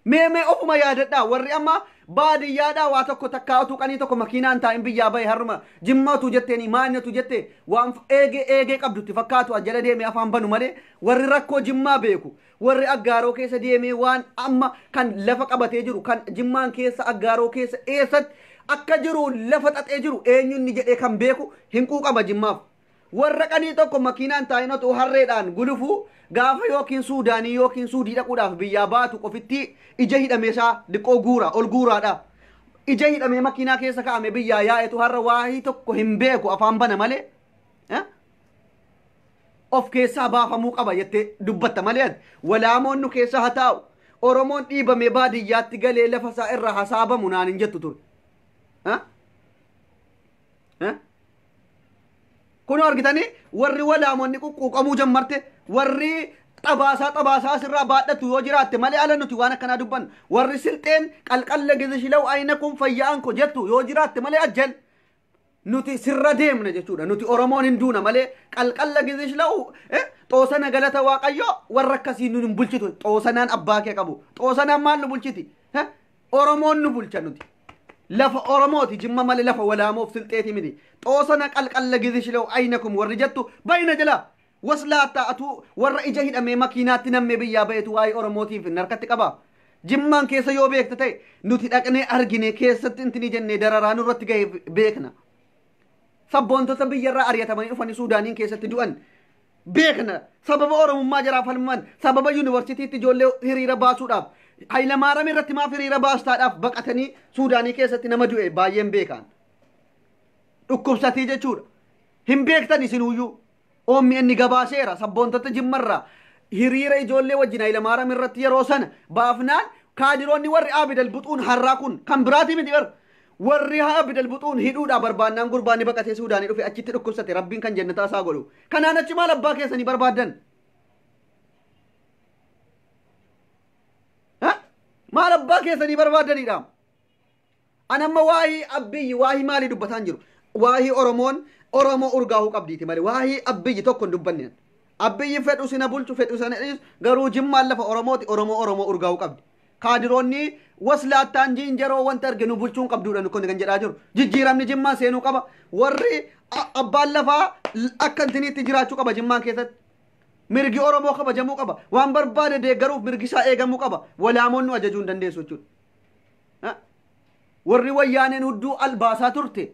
مي أفما يادتنا ورّي أما بعد يادا واتوكو تكاوتو كاني توكو مكينان تا إنبي ياباي هرما جمّا تجتني مانيا تجتة وام إيجي قبضو تفكاتو أجل ديمي أفهم بنو مالي ورّي ركو جمّا بيكو ورّي أقارو كيسا ديمي وان أما كان لفق أبتيجرو كان جمّان كيسا أقارو كيسا إيسات أكجرو لفت أتيجرو إينيو نجي كان بيكو هنكوك أبا جمّاف warraqanii tokko makiinaan taayinatu harreedhaan gulufu gaafa yookiin suudaanii yookiin suudii dhaquudhaaf biyyaa baatu qofitti ija hidhameesaa diqqoo guura ol guuraadha ija hidhamee makiinaa keessa kaa'ame biyyaa yaa'etu har'a waahii tokko hin beeku afaan bana malee of keessaa baafamuu qaba jettee dubbatta malee walaamoon nu keessa haa taa'u Oromoon dhiibame baadiyyaatti galee lafa isaa irra hasaabamu naan hin jettu ture kun argitanii warri walaamonni quqqaamuu jammarte warri xabaasaa sirraa baadhatu yoo jiraatte malee ala nuti waan akkanaa dubban warri silxeen qalqalla gizishilaw aynakum fayya'anko jettu yoo jiraatte malee ajjal nuti sirra deemna jechuudha nuti Oromoon hin duuna malee qalqalla gizishilaw xoosana galata waaqayyo warra akkasii nu hin bulchitu xoosanaan abbaa kee qabu xoosanaan maal nu bulchiti Oromoon nu bulcha nuti lafa Oromooti jimma malee lafa walaamoof silxeeti miti xoosana qalqalla gizishilaw aynakum warri jettu bayna jala waslaata atu warra ija hidhamee makiinaatti nammee biyyaa bahetu waa'ee Oromootiif narkatti qaba jimmaan keessa yoo beekte ta'e nuti dhaqnee argine keessatti intini jennee dararaa nurratti gahe beekna sabboontota biyyarraa ari'atamanii dhufanii Suudaaniin keessatti du'an beekna. Sababa Oromummaa jiraaf falman sababa yuunivarsiitiitti ijoollee hiriira baasuudhaaf Hayilamaariyaam irratti maaf hiriira baastaadhaaf baqatanii Suudaanii keessatti nama du'e baay'een beekan. Dhukkubsatii jechuudha. Hin beektan isinuyyuu. Oommi inni gabaaseera sabboontota jimmarraa hiriira ijoollee wajjin Hayilamaariyaam irratti yeroo sana baafnaan kaadiroonni warri Abidal Buxuun harraa kun kan biraati miti bar warri Abidal Buxuun hidhuudhaa barbaannaan gurbaanni baqatee Suudaanii dhufe achitti dhukkubsate rabbiin kan jannataa isaa godhu. Kanaan achi maal abbaa keessanii barbaaddan? Maal abbaa keessanii barbaadanidha? Anamma waa'ee abbiyyi waa'ee maalii dubbataan jiru? Waa'ee Oromoo urgaa'uu qabdiiti malee waa'ee abbiyyi tokko hin dubbanne. Abbiyyi fedhu sina bulchu fedhu sana garuu jimmaan lafa Oromooti Oromoo urgaa'uu qabdi. Kaadiroonni waslaattaan jinjaroo wanta arginu bulchuun qabduudha kun kan jedhaa jiru. Jijjiiramni jimmaan seenuu qaba. Warri abbaan lafaa akka intiniitti jiraachuu qaba jimmaan keessatti. Mirgi Oromoo kabajamuu qaba. Waan barbaade deeggaruuf mirgi isaa eegamuu qaba. Walaamoonni ajajuu hin dandeessu jechuudha. Warri wayyaaneen hudduu albaasaa turte.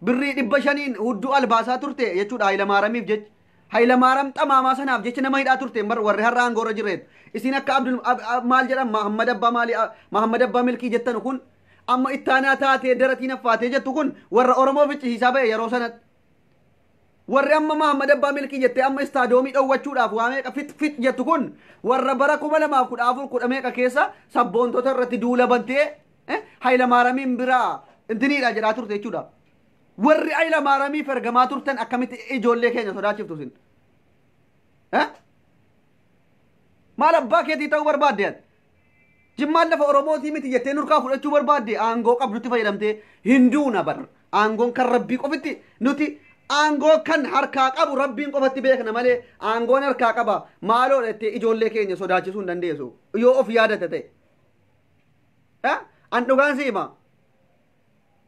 Birrii 500 hudduu albaasaa turte jechuudha Hayilamaariyaamiif jecha. Hayilamaariyaam xamaamaa sanaaf jecha nama hidhaa turte warri har'a aangoorra jirreet. Isin akka maal jedhan Mahammad Abbaa Milkii jettan kun amma ittaanaa taatee daratiin affaatee jettu kun warra Oromoo ficcisiisaa ba'e yeroo sanatti. Warri amma Mahammad Abbaa Milkii jettee amma istaadoomii dhowwachuudhaaf waa meeqa fit jettu kun warra bara 2014 meeqa keessa sabboontota irratti duula bantee Hayilamaariyaamiin biraa intiniidha jedhaa turte jechuudha. Warri Hayilamaariyaamiif ergamaa turtan akkamitti ijoollee keenya sodaachiftu isin? Maal abbaa keetii ta'uu barbaadde? Jimmaan lafa Oromootii miti jettee nurkaa fudhachuu barbaadde aangoo qabdutti fayyadamtee hinduuna bar aangoon kan rabbii qofitti nuti aangoo kan harkaa qabu rabbiin qofatti beekna malee aangoon harkaa qaba maaloo jettee ijoollee keenya sodaachisuu hin dandeessu yoo of yaadate ta'e. An dhugaan siima.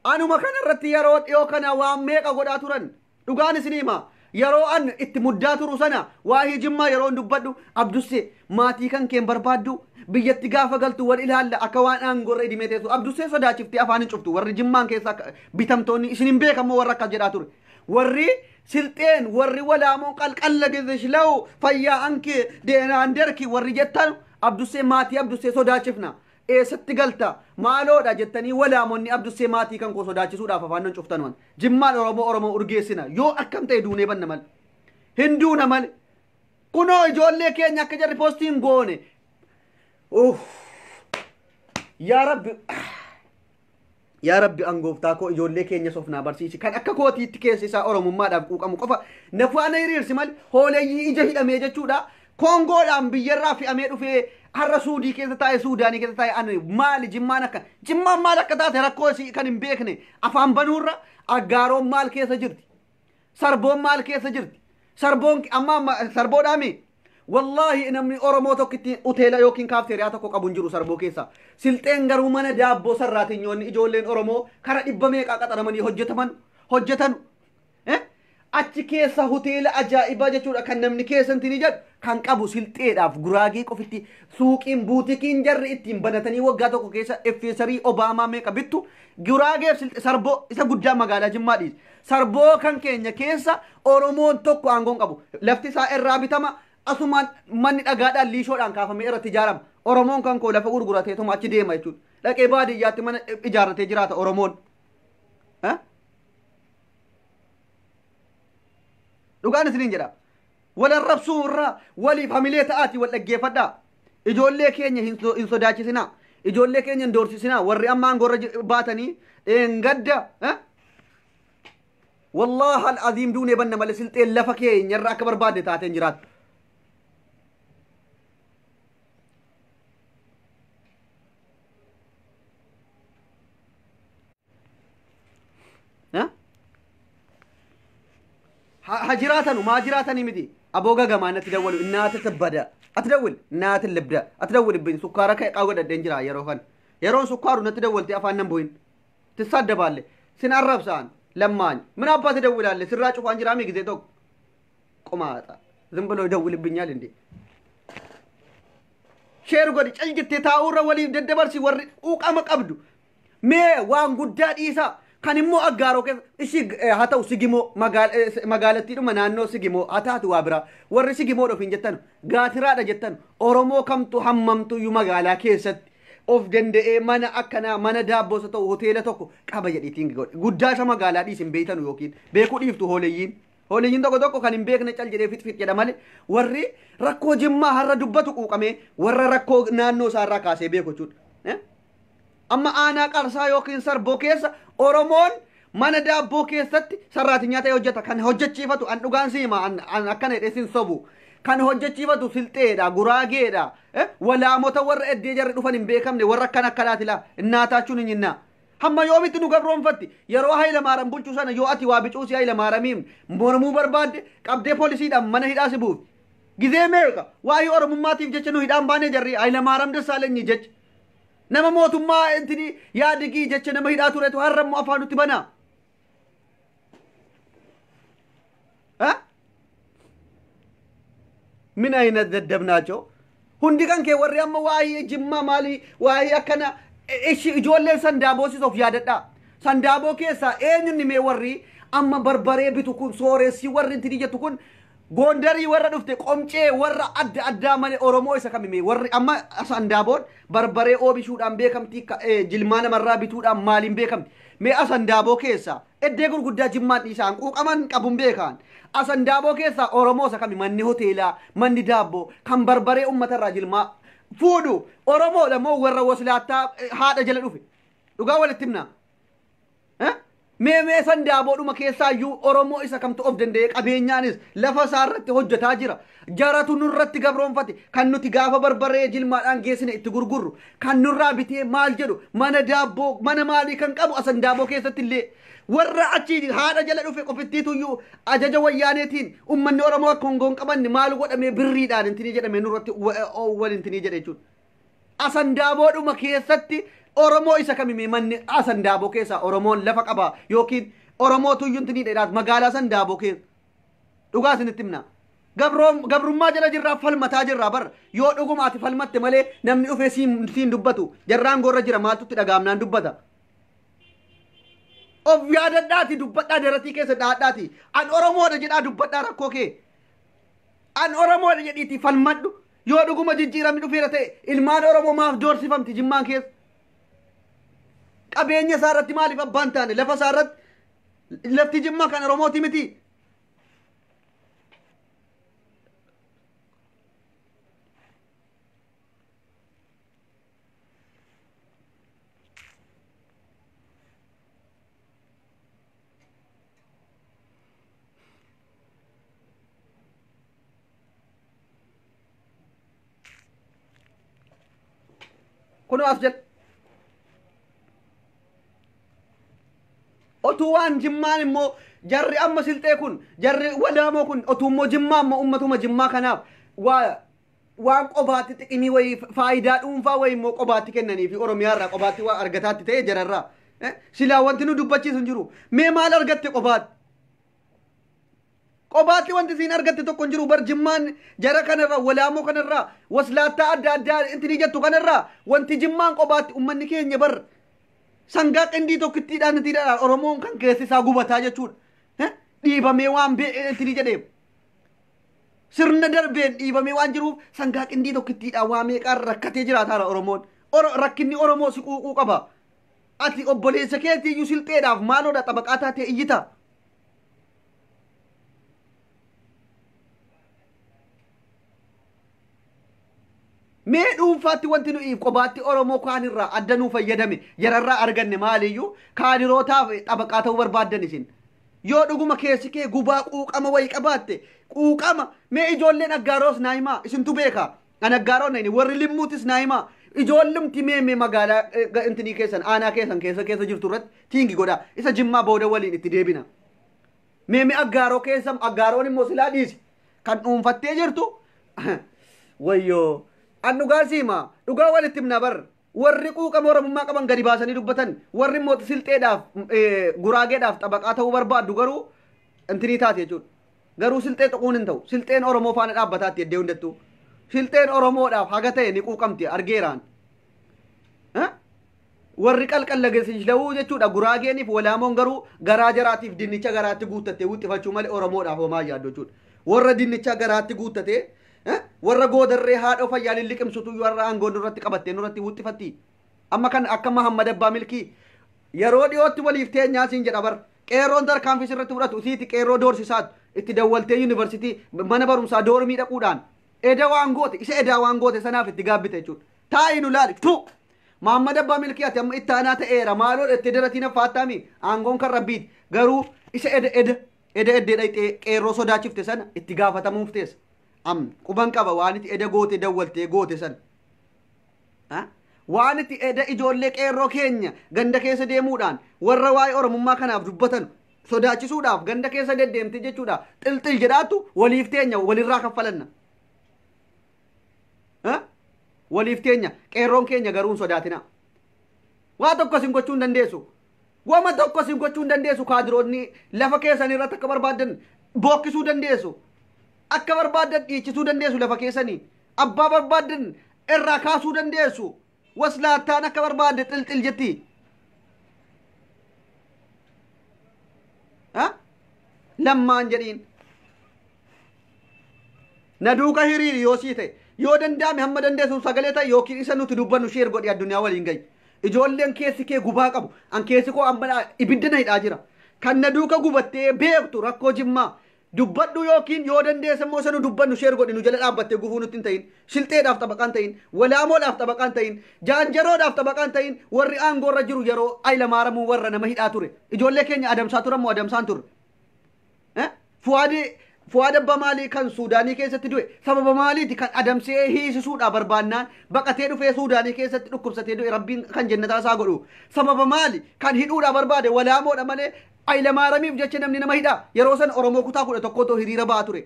Anuma kanarratti yeroo dhiyoo kana waan meeqa godhaa turan dhugaan isiniima. Yeroo an itti muddaa turu sana waa'ee jimmaa yeroo dubbadhu Abdusse maatii kan keen barbaaddu biyyatti gaafa galtu wal ilaalla akka waan aangoorra idimee teessu Abdusse sodaachiftee afaan hin cuftu warri jimmaan keessa bitamtoonni isin hin beekamoo warra akkas jedhaa ture. Warri silxeen warri walaamoon qalqalla geesishlaa'u fayyaa ankee deenaan derki warri jettan Abdusse maatii Abdusse sodaachifna. Eessatti galta maaloodha jettanii walaamonni Abdusse maatii kan koo sodaachisuudhaaf afaan hin cuftan waan jimmaan Oromoo urgeessina yoo akkam ta'e duunee banna mal hinduuna mal kunoo ijoollee keenya akka jarri poostiin goone yaa rabbi angooftaa koo ijoollee keenya sofnaa barsiisi kan akka kootiitti keessa isaa Oromummaadhaaf quuqamu qofa na faana hiriirsi mal hooleyyii ija hidhamee jechuudha Kongoodhaan biyyarraa fe'amee dhufee har'a Suudii keessa taa'e Suudaanii keessa taa'e ani maali jimmaan akka jimmaan maal akka taate rakkoo isii kan hin beekne afaan banuurra aggaaroon maal keessa jirti sarboon maal keessa jirti sarboon amma sarboodhaami wallahi namni Oromoo tokkitti hoteela yookiin kaafteeriyaa tokko qabu hin jiru sarboo keessa silxeen garuu mana daabboo sarraatinyoonni ijoolleen Oromoo kara 100 meeqaa qaxaramanii hojjetan achi keessa hoteela ajaa'ibaa jechuudha kan namni keessatti ni jedhu kan qabu silxeedhaaf guraagee qofitti suuqiin buutikiin jarri ittiin banatanii waggaa tokko keessa effeesarii Obaamaa meeqa bittu guraageef silxe sarboo isa guddaa magaalaa Jimmaa dhiise sarboo kan keenya keessa Oromoon tokko aangoon qabu lafti isaa irraa bitama asumaan manni dhagaadhaan liishoodhaan kaafamee irratti ijaarama Oromoon kan koo lafa gurgurateetuma achi deema jechuudha dhaqee baadiyyaatti mana ijaarratee jiraata Oromoon. Dhugaan isiniin jedha wala rabsuu irraa waliif hamilee ta'aati wal dhaggeeffadhaa ijoollee keenya hin sodaachisinaa ijoollee keenya hin doorsisinaa warri amma aangoorra baatanii gadda wallahi al-aziim duunee banna malee silxeen lafa keenya irraa akka barbaadde taateen jiraattu. هجراتن وما هجراتن يمدي أبوغا جمانة تدول النات تبدا أتدول نات اللبدا أتدول بين سكارك قاعدة دنجرا يرون سكار ونتدول تأفان نبوين تصدق بالله سن عرب سان لمان من أبى تدول على سراج وفانجرا ميك زيتوك قماتا زنبلو يدول بينيال عندي شير قدي أجد تتاورا ولي ددبرسي ور أوك أمك أبدو مي وان قدات إيسا kan immoo aggaaroo keessa ishi haa ta'u sigimoo magaalattiidhuma naannoo sigimoo haa taatu waa biraa warri sigimoo dhufin jettan gaatiraadha jettan Oromoo kamtu hammamtu yu magaalaa keessatti of danda'ee mana akkanaa mana daabboo haa ta'u hoteela tokko qaba jedhiitiin guddaa isa magaalaa dhiisin beeytanu yookiin beekuu dhiiftu hooleyyiin tokko kan hin beekne cal jedhee fit jedha malee warri rakkoo Jimmaa har'a dubbatu quuqamee warra rakkoo naannoo isaarraa kaasee beeku jechuudha. Amma aanaa qarsaa yookiin sarboo keessa Oromoon mana daabboo keessatti sarraatinyaa ta'e hojjeta kan hojjechiifatu an dhugaan siima an akkana jedhesin sobu kan hojjechiifatu silxeedha guraageedha walaamota warra eddee jarri dhufan hin beekamne warra akkan akkanaatila innaataachuun hin hinnaa hamma yoomitti nu gabroonfatti yeroo Hayila Maaram bulchuu sana yoo ati waa bicuusi Hayila Maaramiin mormuu barbaadde qabdee poolisiidhaan mana hidhaa si buufti gizee meeqa waa'ee oromummaatiif jecha nu hidhaan baanee jarri Hayila Maaram Dassaalenyi jecha nama mootummaa intini yaadigi jecha nama hidhaa turetu harrammoo afaan nutti banaa min ayna daddabnaachoo hundi kan kee warri amma waa'ee Jimmaa maali waa'ee akkana ijoolleen sandaaboosis yaadadhaa sandaaboo keessaa eenyunni mee warri amma barbaree bitu kun sooressi warri intini jettu kun Gondarii warra dhufte qomcee warra adda malee Oromoo isa kamime warri amma asandaaboon barbaree oomishuudhaan beekamti jilmaa namarraa bituudhaan maaliin beekamti mee asandaaboo keessa eddee gurguddaa Jimmaan isaan quuqaman qabuun beekan asandaaboo keessa Oromoo isa kami manni hoteelaa manni daabboo kan barbaree uummatarraa jilmaa fuudhu Oromoodha moo warra waslaattaa haadha jala dhufe dhugaa walitti himna mee sandaaboodhuma keessaayyuu Oromoo isa kamtu of danda'ee qabeenyaanis lafa isaarratti hojjetaa jira jaratu nurratti gabroonfate kan nuti gaafa barbaree jilmaadhaan geessine itti gurgurru kan nurraa bitee maal jedhu mana daabboo mana maalii kan qabu asandaaboo keessatti illee warra achi haadha jala dhufe qofittiituyyuu ajaja wayyaaneetiin ummanni Oromoo akka hongoon qabanne maal godhamee birriidhaan intinii jedhame nurratti wal intinii jedhe jechuudha asandaaboodhuma keessatti Oromoo isa kamime manni asandaaboo keessa Oromoon lafa qaba yookiin Oromoo tuyyuun tinii dheeraat magaalaa sandaaboo keessa dhugaa isinitti himna gabrummaa jala jirraa falmataa jirraa bar yoo dhugumaati falmatte malee namni dhufee siin dubbatu jarraan gorra jira maaltutti dhagaamnaan dubbata of yaadadhaati dubbadhaa daratii keessa dhaadhaati an Oromoodha jedhaa dubbadhaa rakkoo kee an Oromoodha jedhiiti falmadhu yoo dhuguma jijjiiramni dhufeera ta'e ilmaan Oromoo maaf doorsifamti Jimmaan keessa qabeenya isaarratti maaliif abbaan taane lafa isaarratti lafti Jimmaa kan Oromooti miti kuno as jedh otuwaan Jimmaan immoo jarri amma silxee kun jarri walaamoo kun otuummoo Jimmaa amma ummatuma Jimmaa kanaaf waan qobaatti xiqimii wayii faayidaa dhuunfaa wayii immoo qobaatti kennanii fi Oromiyaarraa qobaatti waa argataatti ta'e jararraa silaa wanti nu dubbachiisu hin jiru mee maal argatte qobaatti wanti siin argatte tokko hin jiru bar Jimmaan jara kanarraa walaamoo kanarraa waslaattaa adda intini jettu kanarraa wanti Jimmaan qobaatti ummanni keenya bar sangaa qindii tokkittiidhaan ittiidhaan Oromoon kan keessi isaa gubataa jechuudha dhiibamee waan intini jedheef sirna darbeen dhiibamee waan jiruuf sangaa qindii tokkittiidhaan waa meeqaan rakkatee jiraataara Oromoon rakkinni Oromoo si quuquu qaba ati obboleessa keetiiyyuu silxeedhaaf maaloodha xabaqaa taatee iyyita mee dhuunfaatti wanti nuyi qobaatti Oromoo kaanirraa adda nuu fayyadame jararraa arganne maaliyyuu kaanirootaaf xabaqaa ta'uu barbaaddan isin yoo dhuguma keessi kee gubaa quuqama wayii qabaatte quuqama mee ijoolleen aggaaroos naa himaa isintu beeka an aggaaroon nayni warri limmuutis naa himaa ijoollumti mee magaalaa intinii keessan aanaa keessan keessa jirtu irratti tiingi godhaa isa Jimmaa booda waliin itti deebina mee aggaaroo keessam aggaaroon immoo silaa dhiisi kan dhuunfattee jirtu wayyoo an dhugaa siima dhugaa walitti himna bar warri quuqama Oromummaa qaban gadi baasanii dubbatan warri immoo silxeedhaaf guraageedhaaf xabaqaa ta'uu barbaaddu garuu intinii taate jechuudha garuu silxee tuquun hin ta'u silxeen Oromoo faana dhaabbataatti eddee hundattuu silxeen Oromoodhaaf haga ta'e ni quuqamti argeeraan warri qalqallagesiisla'uu jechuudha guraageeniif walaamoon garuu garaa jaraatiif dinnicha garaatti guuttatee wuxxifachuu malee oromoodhaaf homaa yaaddu jechuudha warra dinnicha garaatti guuttatee warra goodarree haadha fayyaa liqimsutu warra aangoon irratti qabattee nurratti wuxxifatti amma kan akka Mahammad Abbaa Milkii yeroo dhiyootti waliif teenyaa siin jedha bar qeerroon tarkaanfii irratti fudhatu isiiti qeerroo doorsisaatu itti dawwaltee yuunivarsiitii mana barumsaa doormii dhaquudhaan eda waan goote isa edaa waan goote sanaaf itti gaabbite jechuudha taa'inu laali tu Mahammad Abbaa Milkii ati amma itti aanaa ta'eera maaloo itti daratiin faataami aangoon kan rabbiiti garuu isa eda dhayxee qeerroo sodaachifte sana itti gaafatamuuf teessa quban qaba waan itti eda goote dawwaltee goote sana waan itti eda ijoollee qeerroo keenya ganda keessa deemuudhaan warra waa'ee oromummaa kanaaf dubbatan sodaachisuudhaaf ganda keessa deddeemte jechuudha xilxil jedhaatu waliif teenya walirraa kaffalanna waliif teenya qeerroon keenya garuu sodaatina waa tokko sin gochuu hin dandeessu wama tokko sin gochuu hin dandeessu kaadiroonni lafa keessan irratti akka barbaadan bookkisuu dandeessu akka barbaadan dhiichisuu dandeessu lafa keessanii abbaa barbaadan irraa kaasuu dandeessu waslaattaan akka barbaade xilxil jetti lammaan jedhiin na duuka hiriiri yoo sii ta'e yoo danda'ame hamma dandeessu sagalee ta'e yookiin isa nuti dubbannu sheer godhi addunyaa waliin gahi ijoolleen keessi kee gubaa qabu an keessi koo amma ibidda na hidhaa jira kan na duuka gubattee beektu rakkoo jimmaa dubbadhu yookiin yoo dandeesse immoo sanu dubbannu sheer godhi nu jala dhaabbattee gufuu nutti hin ta'in shilxeedhaaf xabaqaan ta'in walaamoodhaaf xabaqaan ta'in jaanjaroodhaaf xabaqaan ta'in warri aangoorra jiru yeroo ayila maaramuu warra nama hidhaa ture ijoollee keenya adamsaa turan moo adamsaan ture fuwaada abbaa maalii kan suudaanii keessatti du'e sababa maaliiti kan adamsee hiisisuudha barbaannaan baqatee dhufee suudaanii keessatti dhukkubsatee du'e rabbiin kan jannataa isaa godhu sababa maali kan hidhuudha barbaade walaamoodha malee ayila maaramiif jecha namni nama hidhaa yeroo san oromoo kutaa 11 hiriira ba'aa ture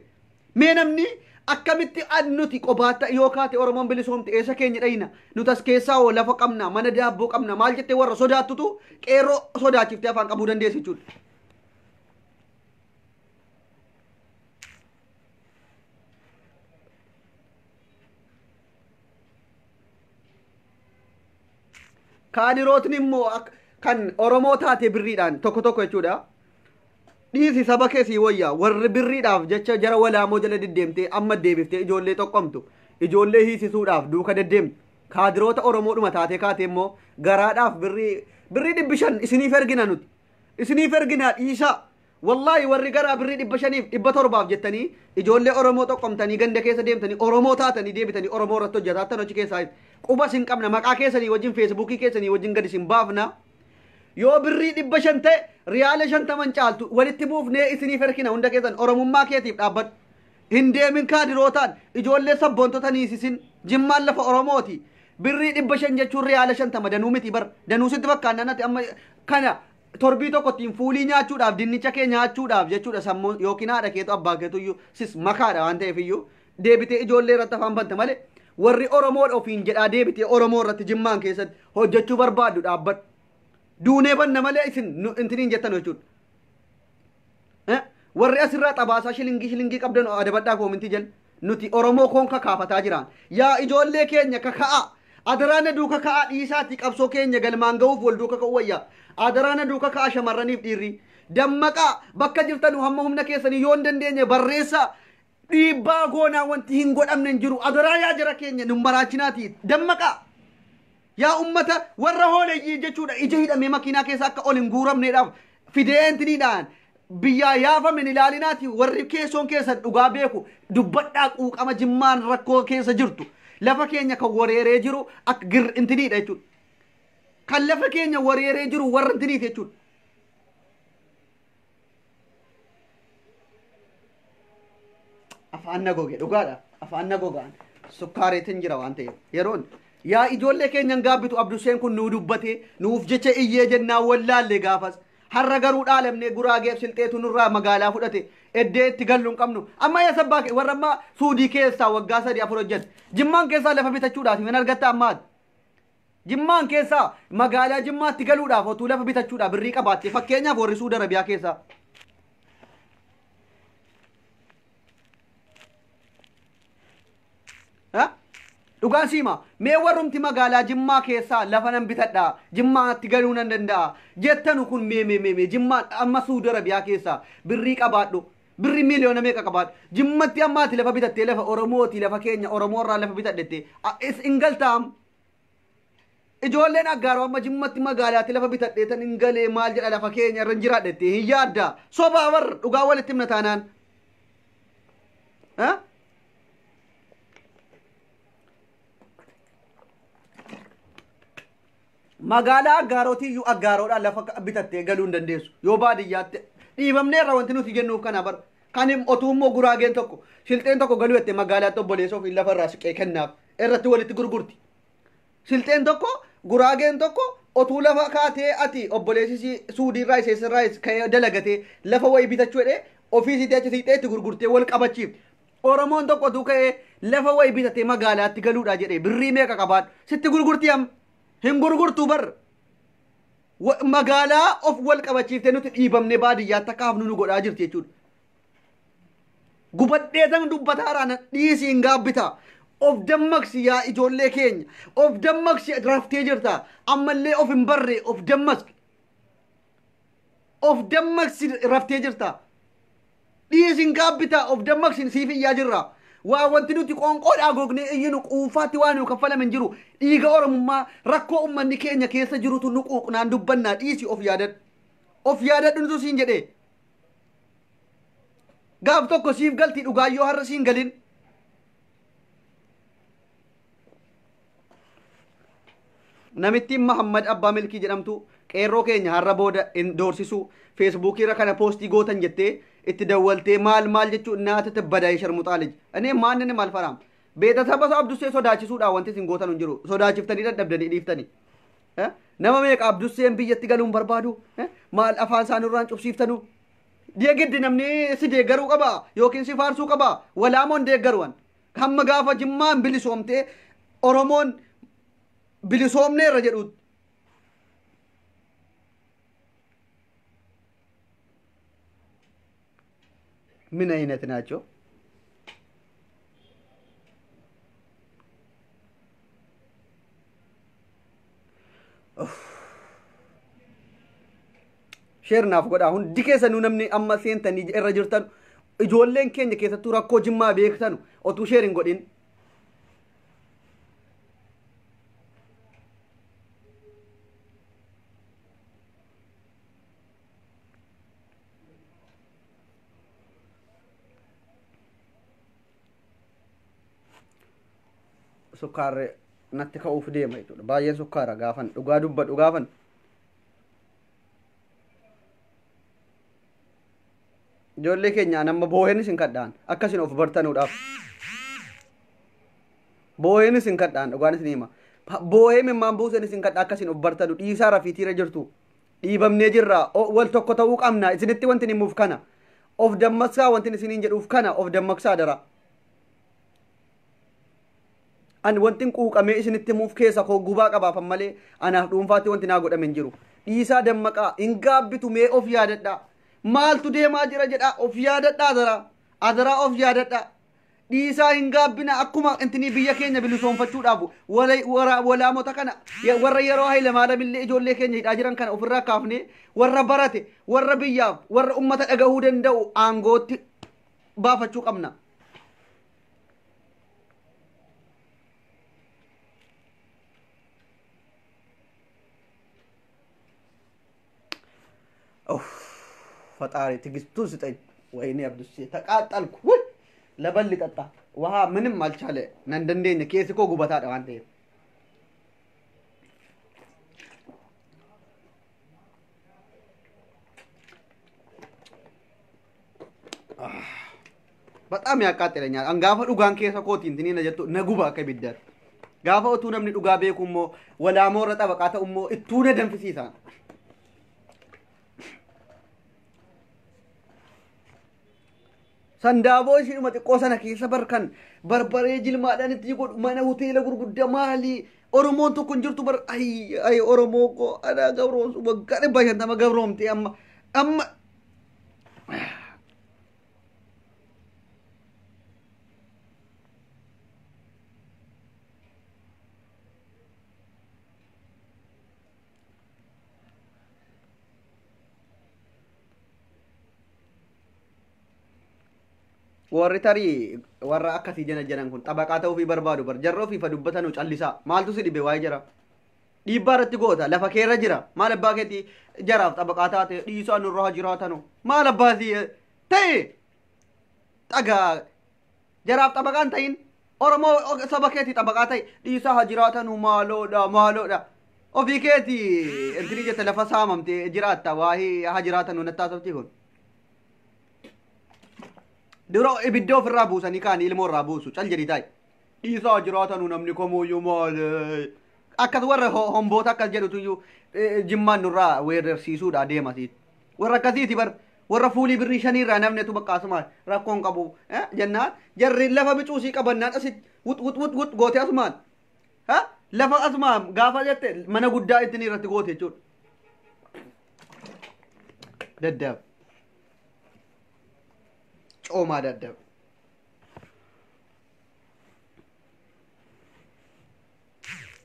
mee namni akkamitti nuti qobaata yoo kaate oromoon bilisoomte eessa keenya dhayina nutas keessaa oo lafa qabna mana daabboo qabna maal jettee warra sodaattutu qeerroo sodaachiftee afaan qabuu dandeessi jechuudha kaadirootni immoo kan oromoo taate birriidhaan tokko jechuudha dhiisi saba keessii wayyaa warri birriidhaaf jecha jara walaamoo jala deddeemtee amma deebiftee ijoollee xoqqomtu ijoollee hiisisuudhaaf duuka deddeemtu kaadiroota oromoodhuma taatee kaate immoo garaadhaaf birrii 500 isiniif ergina nuti isiniif ergina dhiisaa wallaahi warri garaa birrii 500 700 jettanii ijoollee oromoo xoqqomtanii ganda keessa deemtanii oromoo taatanii deebitanii oromoo irratti hojjetaattan achi keessaa quba sin qabna maqaa keessanii wajjin feesbuukii keessanii wajjin gadi sin baafna yoo birrii 500 ta'e riyaala 50 caaltu walitti buufnee isiniif erkina hunda keessan oromummaa keetiif dhaabbadhu hin deemin kaadirootaan ijoollee sabboontota niisisin jimmaan lafa oromooti birrii 500 jechuun riyaala 50 danuu miti bar danuu sitti fakkaannanatti amma kana torbii tokkottiin fuulii nyaachuudhaaf dinnicha kee nyaachuudhaaf jechuudha sammuu yookiin haadha keetu abbaa keetu iyyuu sis makaadha waan ta'eef iyyuu deebitee ijoollee irratti afaan banta malee warri oromoodha ofiin jedhaa deebitee oromoo irratti jimmaan keessatti hojjechuu barbaaddu dhaabbadhu duunee banna malee isin intiniin jettan jechuudha warri asirraa xabaasaa shilingii qabdan adabadhaa koomintii jala nuti oromoo koon kakaafataa jiraan yaa ijoollee keenya kaka'a adaraana duuka ka'a dhiisaatti qabsoo keenya galmaan ga'uuf wal duuka ka'u wayyaa adaraana duuka ka'a shamarraniif dhiirri dammaqaa bakka jirtanu hamma humna keessanii yoo hin dandeenye barreessaa dhiibbaa goonaa wanti hin godhamne hin jiru adaraa yaa jara keenya nun baraachinaati dammaqaa yaa ummata warra hooleyyii jechuudha ija hidhamee makiinaa keessa akka ol hin guuramneedhaaf fideentiniidhaan biyyaa yaafamen ilaalinaati warri keessoon keessa dhugaa beeku dubbadhaa quuqama jimmaan rakkoo keessa jirtu lafa keenya kan wareeree jiru akka gir intiniidha jechuudha kan lafa keenya wareeree jiru warra intiniiti jechuudha afaan nagoge dhugaadha afaan nagogaan sukkaareetiin jira waan ta'eef yeroon yaa ijoollee keenyan gaabbitu abduseen kun nuu dubbate nuuf jecha iyyee jennaan wallaallee gaafas har'a garuu dhaalamne guraageef silxeetu nurraa magaalaa fudhate eddee itti gallu hin qabnu amma yaa sabbaa warra amma suudii keessaa waggaa 3-4 hojjete jimmaan keessaa lafa bitachuudhaaf hin argatta ammaati jimmaan keessaa magaalaa jimmaatti galuudhaaf otuu lafa bitachuudhaaf birrii qabaatte fakkeenyaaf warri suuda arabiyaa keessaa dhugaan siima mee warrumti magaalaa Jimmaa keessaa lafa nan bitadhaa Jimmaatti galuu nan danda'a jettanu kun mee Jimmaa amma Suudi Arabiyaa keessaa birrii qabaadhu birrii miliyoona meeqa qabaadhu Jimmatti ammaati lafa bitattee lafa Oromooti lafa keenya Oromoorraa lafa bitadhette ingaltaam ijoolleen aggaaroo amma Jimmatti magaalaatti lafa bitadheetan ingalee maal jedha lafa keenya irra jiraadhette hin yaadda sobaa warra dhugaa walitti himna taanaan magaalaa aggaarotiyyuu aggaaroodhaan lafa bitattee galuu hin dandeessu yoo baadiyyaatti dhiibamnee irra wanti nuti jennuuf kana bar kan otuu immoo guraageen tokko shilxeen tokko galuu jettee magaalaatti obboleessoo fi lafa irraa siqee kennaaf irratti walitti gurgurti shilxeen tokko guraageen tokko otuu lafa kaatee ati obboleessi Suudii irraa isheessirraa ka'ee dalagatee lafa wayii bitachuu jedhee ofiisiitii achi siixee itti gurgurtee wal qabachiif Oromoon tokko otuu ka'ee lafa wayii bitatee magaalaatti galuudhaa jedhee birrii meeqa qabaadhu sitti gurgurtii amma hin gurgurtuu bar magaalaa of wal qabachiiftee nuti dhiibamne baadiyyaatti akka hafnu nu godhaa jirti jechuudha. Gubadheetan dubbataaraan dhiisii hin gaabbitaa of dammaqsi yaa ijoollee keenya of dammaqsi raftee jirta ammallee of hin barre of dammaqsi raftee jirta dhiisii hin gaabbitaa of dammaqsi siif iyyaa jirra. waa wanti nuti qoonqoodhaa gognee iyyinu quufaatti waan nu kaffalamin jiru dhiiga oromummaa rakkoo ummanni keenya keessa jirutu nu quuqnaan dubbannaa dhiisi of yaadadhu nutu siin jedhee gaaf tokko siif galtii dhugaayyoo har'a siin galin namittiin Mahammad Abbaa Milkii jedhamtu qeerroo keenya har'a booda doorsisuu feesbuukii irra kana poostii gootan jettee itti dawwaltee maal jechuu naata tabbadaa'ee sharmuxaalij anee maanni maal faraam beeta saba abdussee sodaachisuudhaan wanti isin gootan hin jiru sodaachiftanii dadhabdanii dhiiftanii nama meeqa abdusseen biyyatti galuun barbaadu maal afaan isaanirraan cubsiiftanu deegiddi namni si deeggaruu qaba yookiin si faarsuu qaba walaamoon deeggaruwan hamma gaafa Jimmaan bilisoomtee Oromoon bilisoomneerra jedhuutti ምን አይነት ናቸው ሼርናፍ ጎዳ ሁን ዲኬሰኑ ነምኒ አማ ሴንተኒ irra jirtan ijoolleen keenya keessattuu rakkoo Jimmaa beektan otuu sheerin godhin sukkaarre natti ka'uuf deema jechuudha baay'een sukkaara gaafan dhugaa dubbadhu gaafan ijoollee keenya nama booheenis hin kadhaan akkasin of bartanuudhaaf booheenis hin kadhaan dhugaanis ni hima boohee mimmaan buusenis hin kadhaa akkasin of bartanu dhiisaa rafiitiira jirtu dhiibamnee jirra wal tokko ta'uu qabna isinitti wanti himuuf kana of dammaqsaa wanti isiniin jedhuuf kana of dammaqsaa dara an wantin quuqamee isinitti himuuf keessa koo gubaa qabaafan malee anaaf dhuunfaatti wanti naa godhame hin jiru dhiisaa dammaqaa hin gaabbitu mee of yaadadhaa maaltu deemaa jira jedhaa of yaadadhaa adaraa of yaadadhaa dhiisaa hin gaabbina akkuma intini biyya keenya bilisoomfachuudhaaf walaamota kana warra yeroo Hayilamaariyaamillee ijoollee keenya hidhaa jiran kana ofirraa kaafne warra barate warra biyyaaf warra ummata dhagahuu danda'u aangootti baafachuu qabna. ፈጣሪ ትግስቱን ስጠኝ ወይኔ አብዱሴ ተቃጠልኩ ለበል ጠጣ ውሃ ምንም አልቻለ ነንደንደኝ ኬስ እኮ ጉበታ ነው አንተ በጣም ያቃጥለኛል አንጋፋ ዱጋን ኬስ ኮቲ እንትኒ ነጀቱ ነጉባ ከቢደር ጋፋ ኦቱ ነምኒ ዱጋ ቤኩሞ ወላሞ ረጣ በቃተኡሞ እቱነ ደንፍሲሳ sandaaboo isheenuma xiqqoo sana keessa barkan barbaree jilmaadhaan itti godhu mana hoteela gurguddaa maalii Oromoon tokko hin jirtu bar ay Oromoo ko ana gabroomsu waggaa 500 gabroomte amma warri tarii warra akkasii janan kun xabaqaa ta'uu fi barbaadu bar jarroo fi fadubbatanu callisaa maaltu si dhibe waa'ee jara dhiibbaa irratti goota lafa keerra jira maal abbaa keetii jaraaf xabaqaa taate dhiisaa nurraa jiraatanu maal abbaatii ta'e dhagaa jaraaf xabaqaan ta'in Oromoo saba keetii xabaqaa ta'e dhiisaa haa jiraatanu maaloodha ofii keetii intini jette lafa saamamte jiraatta waa'ee haa jiraatanu nattaasoftii kun duro ibiddo ofirraa buusanii kaan ilmoo irraa buusu cal jedhi taa'e dhiisaa jiraatanu namni komuyyuu maal akkas warra homboota akkas jedhutuyyuu jimmaan nurraa weerarsiisuudha deemasiit warra akkasiiti bar warra fuulii birrii shaniirraa namnetu bakkaasumaan rakkoon qabu jennaan jarri lafa bicuusii qabannaan asit wut goote asumaan lafa asumaan gaafa jette mana guddaa ittiin irratti goote jechuudha daddab coomaa daddab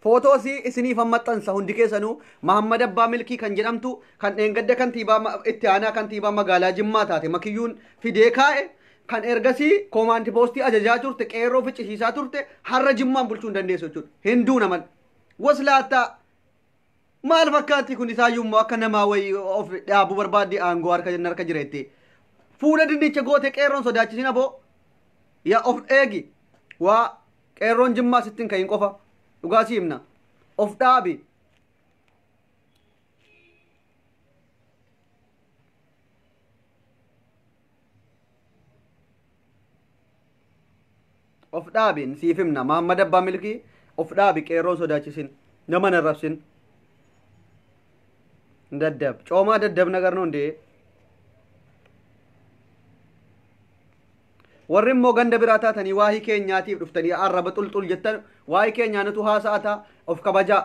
footoosi isiniif maxxansa hundi keessanuu Mahammad Abbaa Milkii kan jedhamtu kan dheengadda kantiibaa itti aanaa kantiibaa magaalaa Jimmaa taate makiyyuun fidee kaa'e kan ergasii koomaanti poostii ajajaa turte qeerroo ficcisiisaa turte har'a Jimmaan bulchuu hin dandeessu jechuudha hinduu naman waslaattaa maal fakkaatti kun isaayyummoo akka namaa wayii of dhaabuu barbaadde aangoo harka jireette fuula dinnicha goote qeerroon sodaachisina boo yaa of eegi waa qeerroon Jimmaa sittin kahin qofa dhugaa siimna of dhaabi of dhaabin siif himna Mahammad Abbaa Milkii of dhaabi qeerroon sodaachisin nama hin arrabsin daddab coomaa daddab nagar no ndee warri immoo ganda biraa taatanii waa'ee keenyaatiif dhuftanii arraba xulxul jettan waa'ee keenyaanatu haasa'ata of kabajaa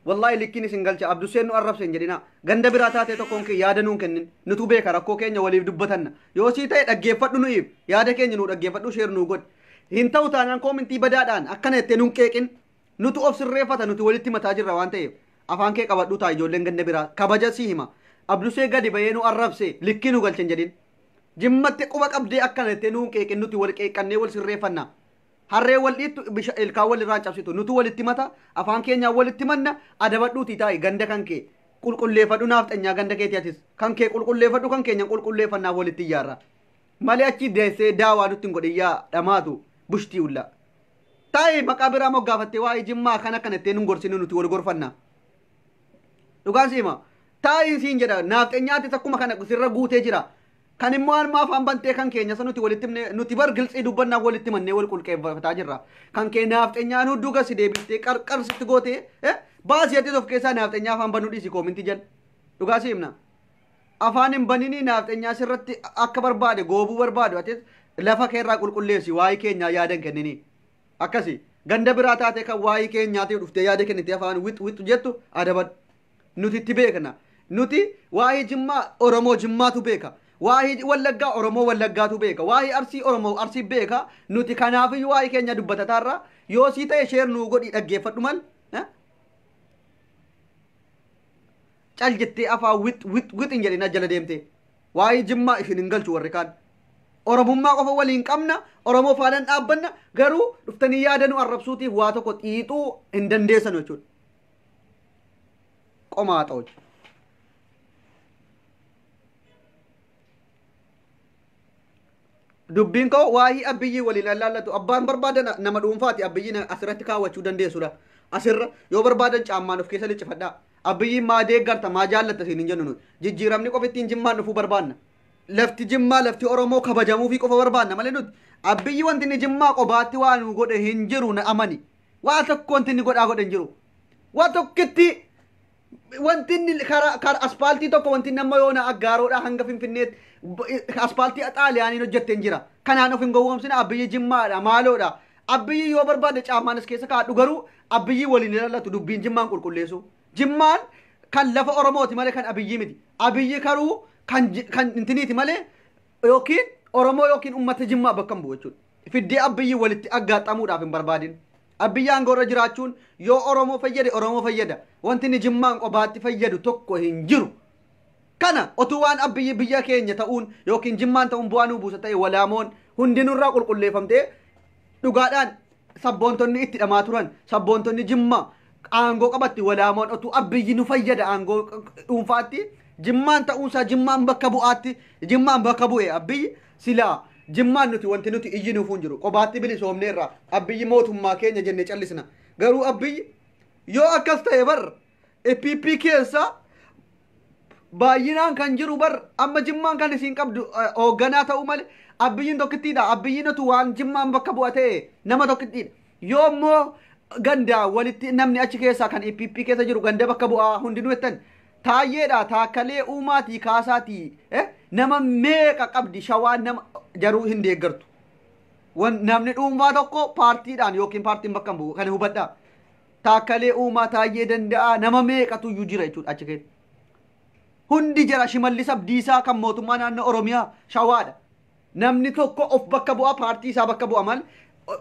wallahi likkiin isin galcha abduseen nu arrabseen jedhina ganda biraa taatee tokkoon kee yaada nuun kennin nutu beeka rakkoo keenya waliif dubbatanna yoo sii ta'e dhaggeeffadhu nu'iif yaada keenya nu dhaggeeffadhu sheer nuu godhi hin ta'u taanaan koomintii badaadhaan akkana jettee nuun qeeqin nutu of sirreeffata nuti walitti mataa jirra waan ta'eef afaan kee qabadhu taa ijoolleen ganda biraa kabaja sii hima abdusee gadi bayee nu arrabse likkii nu galchen jedhin jimmatti quba qabdee akkana jettee nuun qeeqin nuti wal qeeqannee wal sirreeffanna harree wal dhiittu ilkaan wal irraan cabsitu nutu walitti mata afaan keenyaa walitti manna adabadhuutii taa'e ganda kan kee qulqulleeffadhu naaf xanyaa ganda keetii atis kan kee qulqulleeffadhu kan keenya qulqulleeffannaaf walitti ijaarra malee achi deessee daawaa nutti hin godhiyyaa dhamaatu bushtii ulla taa'e maqaa biraa moggaafattee waa'ee jimmaa kan akkana jettee nun gorsinu nuti wal gorfanna dhugaan siima taa'e siin jedha naaf xanyaati takkuma kana sirra guutee jira kan immoo almaa afaan bantee kan keenya san nuti bar gilxii dubbannaa walitti mannee wal qulqeeffataa jirra kan kee naafxenyaan hudduu gasi deebistee qarqarsitti goote baasii atis of keessaa naafxenyaa afaan banuu dhiisi koominti jal dhugaa siimna afaan hin banini naafxenyaa sirratti akka barbaade goobuu barbaadu atis lafa keerraa qulqulleessi waa'ee keenyaa yaadan kennini akkasi ganda biraa taate kan waa'ee keenyaatiif dhuftee yaada kennite afaan wixu jettu adabadhu nuti itti beekna nuti waa'ee jimmaa Oromoo jimmaatu beeka waa'ee wallaggaa Oromoo wallaggaatu beeka waa'ee arsii Oromoo arsii beeka nuti kanaafiyyuu waa'ee keenya dubbatataarra yoo sii ta'e sheer nuu godhi dhaggeeffadhu mal cal jettee afaan wixin jedhina jala deemte waa'ee jimmaa isin hin galchu warri kaan Oromummaa qofa waliin qabna Oromoo faadhaan dhaabbanna garuu dhuftanii yaada nu arrabsuutiif waa tokko xiixuu hin dandeessan jechuudha qomaa ta'u dubbiin koo waa'ee abiyyii waliin allaallatu abbaan barbaadan nama dhuunfaati abiyyiin asirratti kaawwachuu dandeessudha asirra yoo barbaadan caammaan of keessa liccifadhaa abiyyiin maa deeggarta maa jaallatta siin hin jennu jijjiiramni qofa ittiin jimmaan dhufuu barbaanna lafti jimmaa lafti Oromoo kabajamuu fi qofa barbaanna malee nuti abiyyi wanti inni jimmaa qobaatti waan nu godhe hin jiru na amani waa tokko wanti inni godhaa godhe hin jiru waa tokkitti wanti inni karaa aspaaltii tokko wanti nama yoona aggaaroodhaa hanga finfinneetti aspaaltii xaaliyaaniin hojjetten jira kanaan of hin gowwoomsine abiyyi jimmaadha maaloodha abiyyi yoo barbaade caammaan as keessa kaadhu garuu abiyyi waliin ilaalatu dubbiin jimmaan qulqulleessu jimmaan kan lafa Oromooti malee kan abiyyi miti abiyyi karuu kan intiniiti malee yookiin Oromoo yookiin ummata jimmaa bakka hin bu'u jechuudha fiddee abiyyi walitti aggaaxamuudhaaf hin barbaadin abiyyi aangorra jiraachuun yoo Oromoo fayyade Oromoo fayyada wanti inni jimmaan qobaatti fayyadu tokko hin jiru kana otuu waan abiyyi biyya keenya ta'uun yookiin jimmaan ta'uun bu'aa nuu buusa ta'e walaamoon hundinurraa qulqulleeffamtee dhugaadhaan sabboontonni itti dhamaa turan sabboontonni Jimmaa aangoo qabatti walaamoon otu Abiyyi nu fayyada aangoo dhuunfaatti Jimmaan ta'uunsaa Jimmaan bakka bu'aatti Jimmaan bakka bu'e Abiyyi silaa Jimmaan nuti wanti nuti iyyinuuf hin jiru qobaatti bilisoomneerra Abiyyi mootummaa keenya jennee callisna garuu Abiyyi yoo akkas ta'e bar EPP keessa baay'inaan kan jiru bar amma Jimmaan kan isin qabdu hoogganaa ta'uu malee Abiyyiin tokkittiidha Abiyyiin otu waan Jimmaan bakka bu'a ta'e nama tokkittiidha yoo immoo ganda walitti namni achi keessaa kan EPP keessa jiru ganda bakka bu'aa hundinuu jettan taayyeedha taakkalee uumaatii kaasaatii nama meeqa qabdi shawaan nama jaruu hin deeggartu namni dhuunfaa tokko paartiidhaan yookiin paartiin bakka bu'u kan hubadhaa taakkalee uumaa taayyee danda'a nama meeqatu iyyuu jira jechuudha achi keessa hundi jira Shimallis Abdiisaa kan mootummaa naannoo Oromiyaa shawaadha namni tokko of bakka bu'a paartii isaa bakka bu'a mal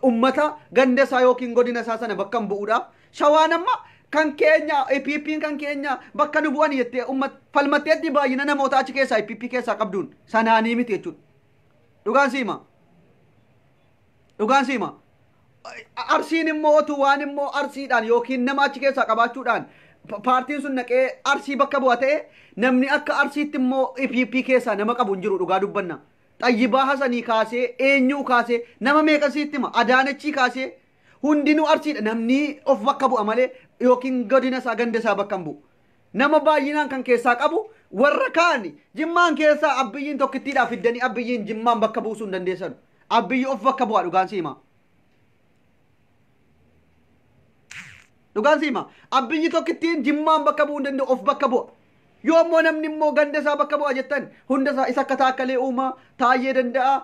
ummata ganda isaa yookiin godina isaa sana bakka bu'uudhaaf shawaan amma kan keenya EPP'n kan keenya bakka nu bu'an jettee ummat falmatteetti baay'ina namoota achi keessaa EPP keessaa qabduun sanaanii miti jechuudha dhugaan siima arsiin immoo otu waan immoo arsiidhaan yookiin nama achi keessaa qabaachuudhaan paartiin sun naqee arsii bakka bu'a ta'e namni akka arsiitti immoo EPP keessaa nama qabu hin jiru dhugaa dubbanna Xayyibaa Hasanii kaasee eenyuu kaasee nama meeqasiitti hima Adaanachii kaasee hundinuu arsiidha namni of bakka bu'a malee yookiin godina isaa ganda isaa bakka bu'u nama baay'inaan kan keessaa qabu warra kaani Jimmaan keessaa Abiyyiin tokkittiidhaaf fiddanii Abiyyiin Jimmaan bakka buusuu hin dandeessan Abiyyi of bakka bu'a dhugaan siima Abiyyi tokkittiin Jimmaan bakka bu'uu hin danda'u of bakka bu'a yoo immoo namni immoo ganda isaa bakka bu'a jettan hunda isaa isa akka taakkalee uumaa taayyee danda'a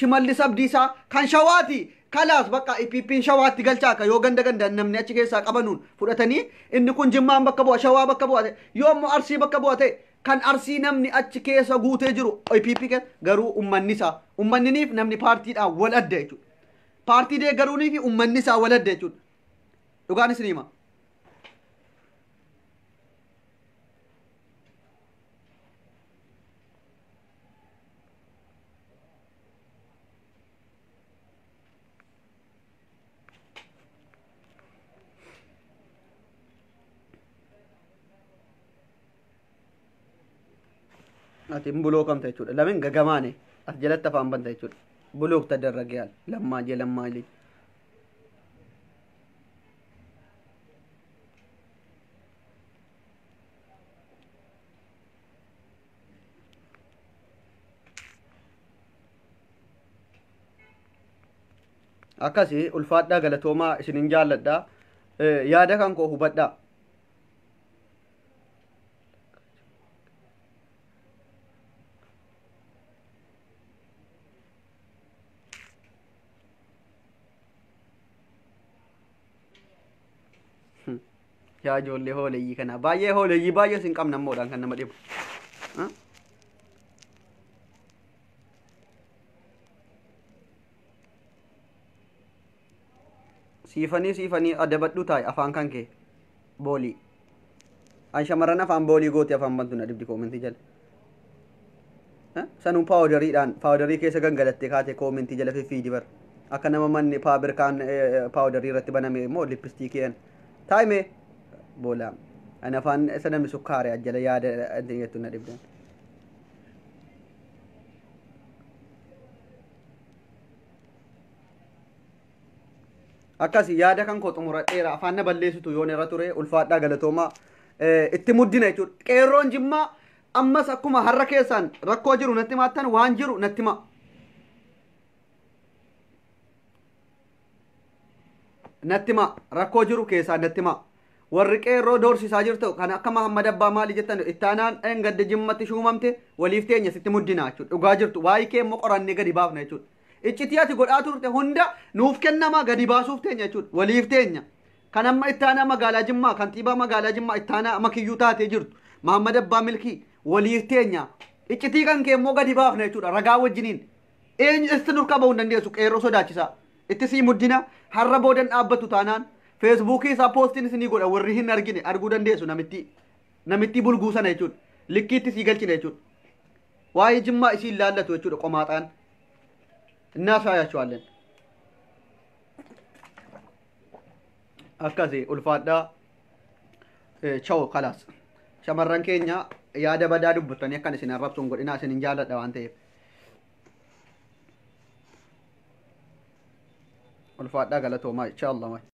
Shimallis Abdiisaa kan shawaati kalaas bakka EPP'n shawaatti galchaa akka yoo ganda namni achi keessaa qabanuun fudhatanii inni kun Jimmaan bakka bu'a shawaa bakka bu'a ta'e yoo immoo arsii bakka bu'a ta'e kan arsii namni achi keessa guutee jiru EPP keessa garuu ummanniniif namni paartiidhaan wal adda jechuudha paartii deeggaruunii fi ummanni isaa wal adda jechuudha dhugaan isin hima ati buloo kamta jechuudha lamin gagamaane as jalatti afaan banta jechuudha buluuk tadarrage yaal lammaa jee lammaa ilii akkasi ulfaadhaa galatoomaa isinin jaalladhaa yaada kan koo hubadhaa yaa ijoollee hooleyyii kana baay'ee hooleyyii baay'ee sin qabna ammoodhaan kan nama dhibu siifanii adabadhu taa'e afaan kan kee boolii an shamarran afaan boolii gooti afaan bantu na dhibdi koomentii jala sanuu paawudarii keessa gangalattee kaate koomentii jala fiifi bar akka nama manni paabirkaan paawudarii irratti baname immoo lippistiikii taa'ime boolaam an afaan isa namni sukkaare ajjala yaada jettu na dhibdan akkasi yaada kan koo xumuradheera afaan na balleessitu yoon irra ture ulfaadhaa galatoomaa itti muddina jechuudha qeerroon Jimmaa ammas akkuma har'a keessaan rakkoo jiru natti maattan waan jiru natti ma rakkoo jiru keessaan natti ma warri qeerroo doorsisaa jirtu kan akka Mahammad Abbaa maali jettan ittaanaan gadda Jimmatti shuumamte waliif teenya sitti muddina jechuudha dhugaa jirtu waa'ee kee immoo qorannee gadi baafna jechuudha iccitii ati godhaa turte hunda nuuf kennama gadi baasuuf teenya jechuudha waliif teenya kan amma ittaanaa magaalaa Jimmaa kantiibaa magaalaa Jimmaa ittaanaa makiyyuu taatee jirtu Mahammad Abbaa Milkii waliif teenya iccitii kan kee immoo gadi baafna jechuudha ragaa wajjiniin eenyu itti nurka ba'uu hin dandeessu qeerroo sodaachisaa itti sii muddina har'a boodan dhaabbatu taanaan feesbuukii isaa poostiin isinii godha warri hin argine arguu dandeessu namitti bulguu sana jechuudha likkiitti sii galchine jechuudha waa'ee Jimmaa isiin laallatu jechuudha qomaaxaan እናሳያችኋለን። akkasi ulfaadhaa chaw kalaas shamarran keenya yaada badaa dubbatanii akkan isin arrabsuun godhinaa isin hin jaalladha waan ta'eef ulfaadhaa galatoomaa insha Allah.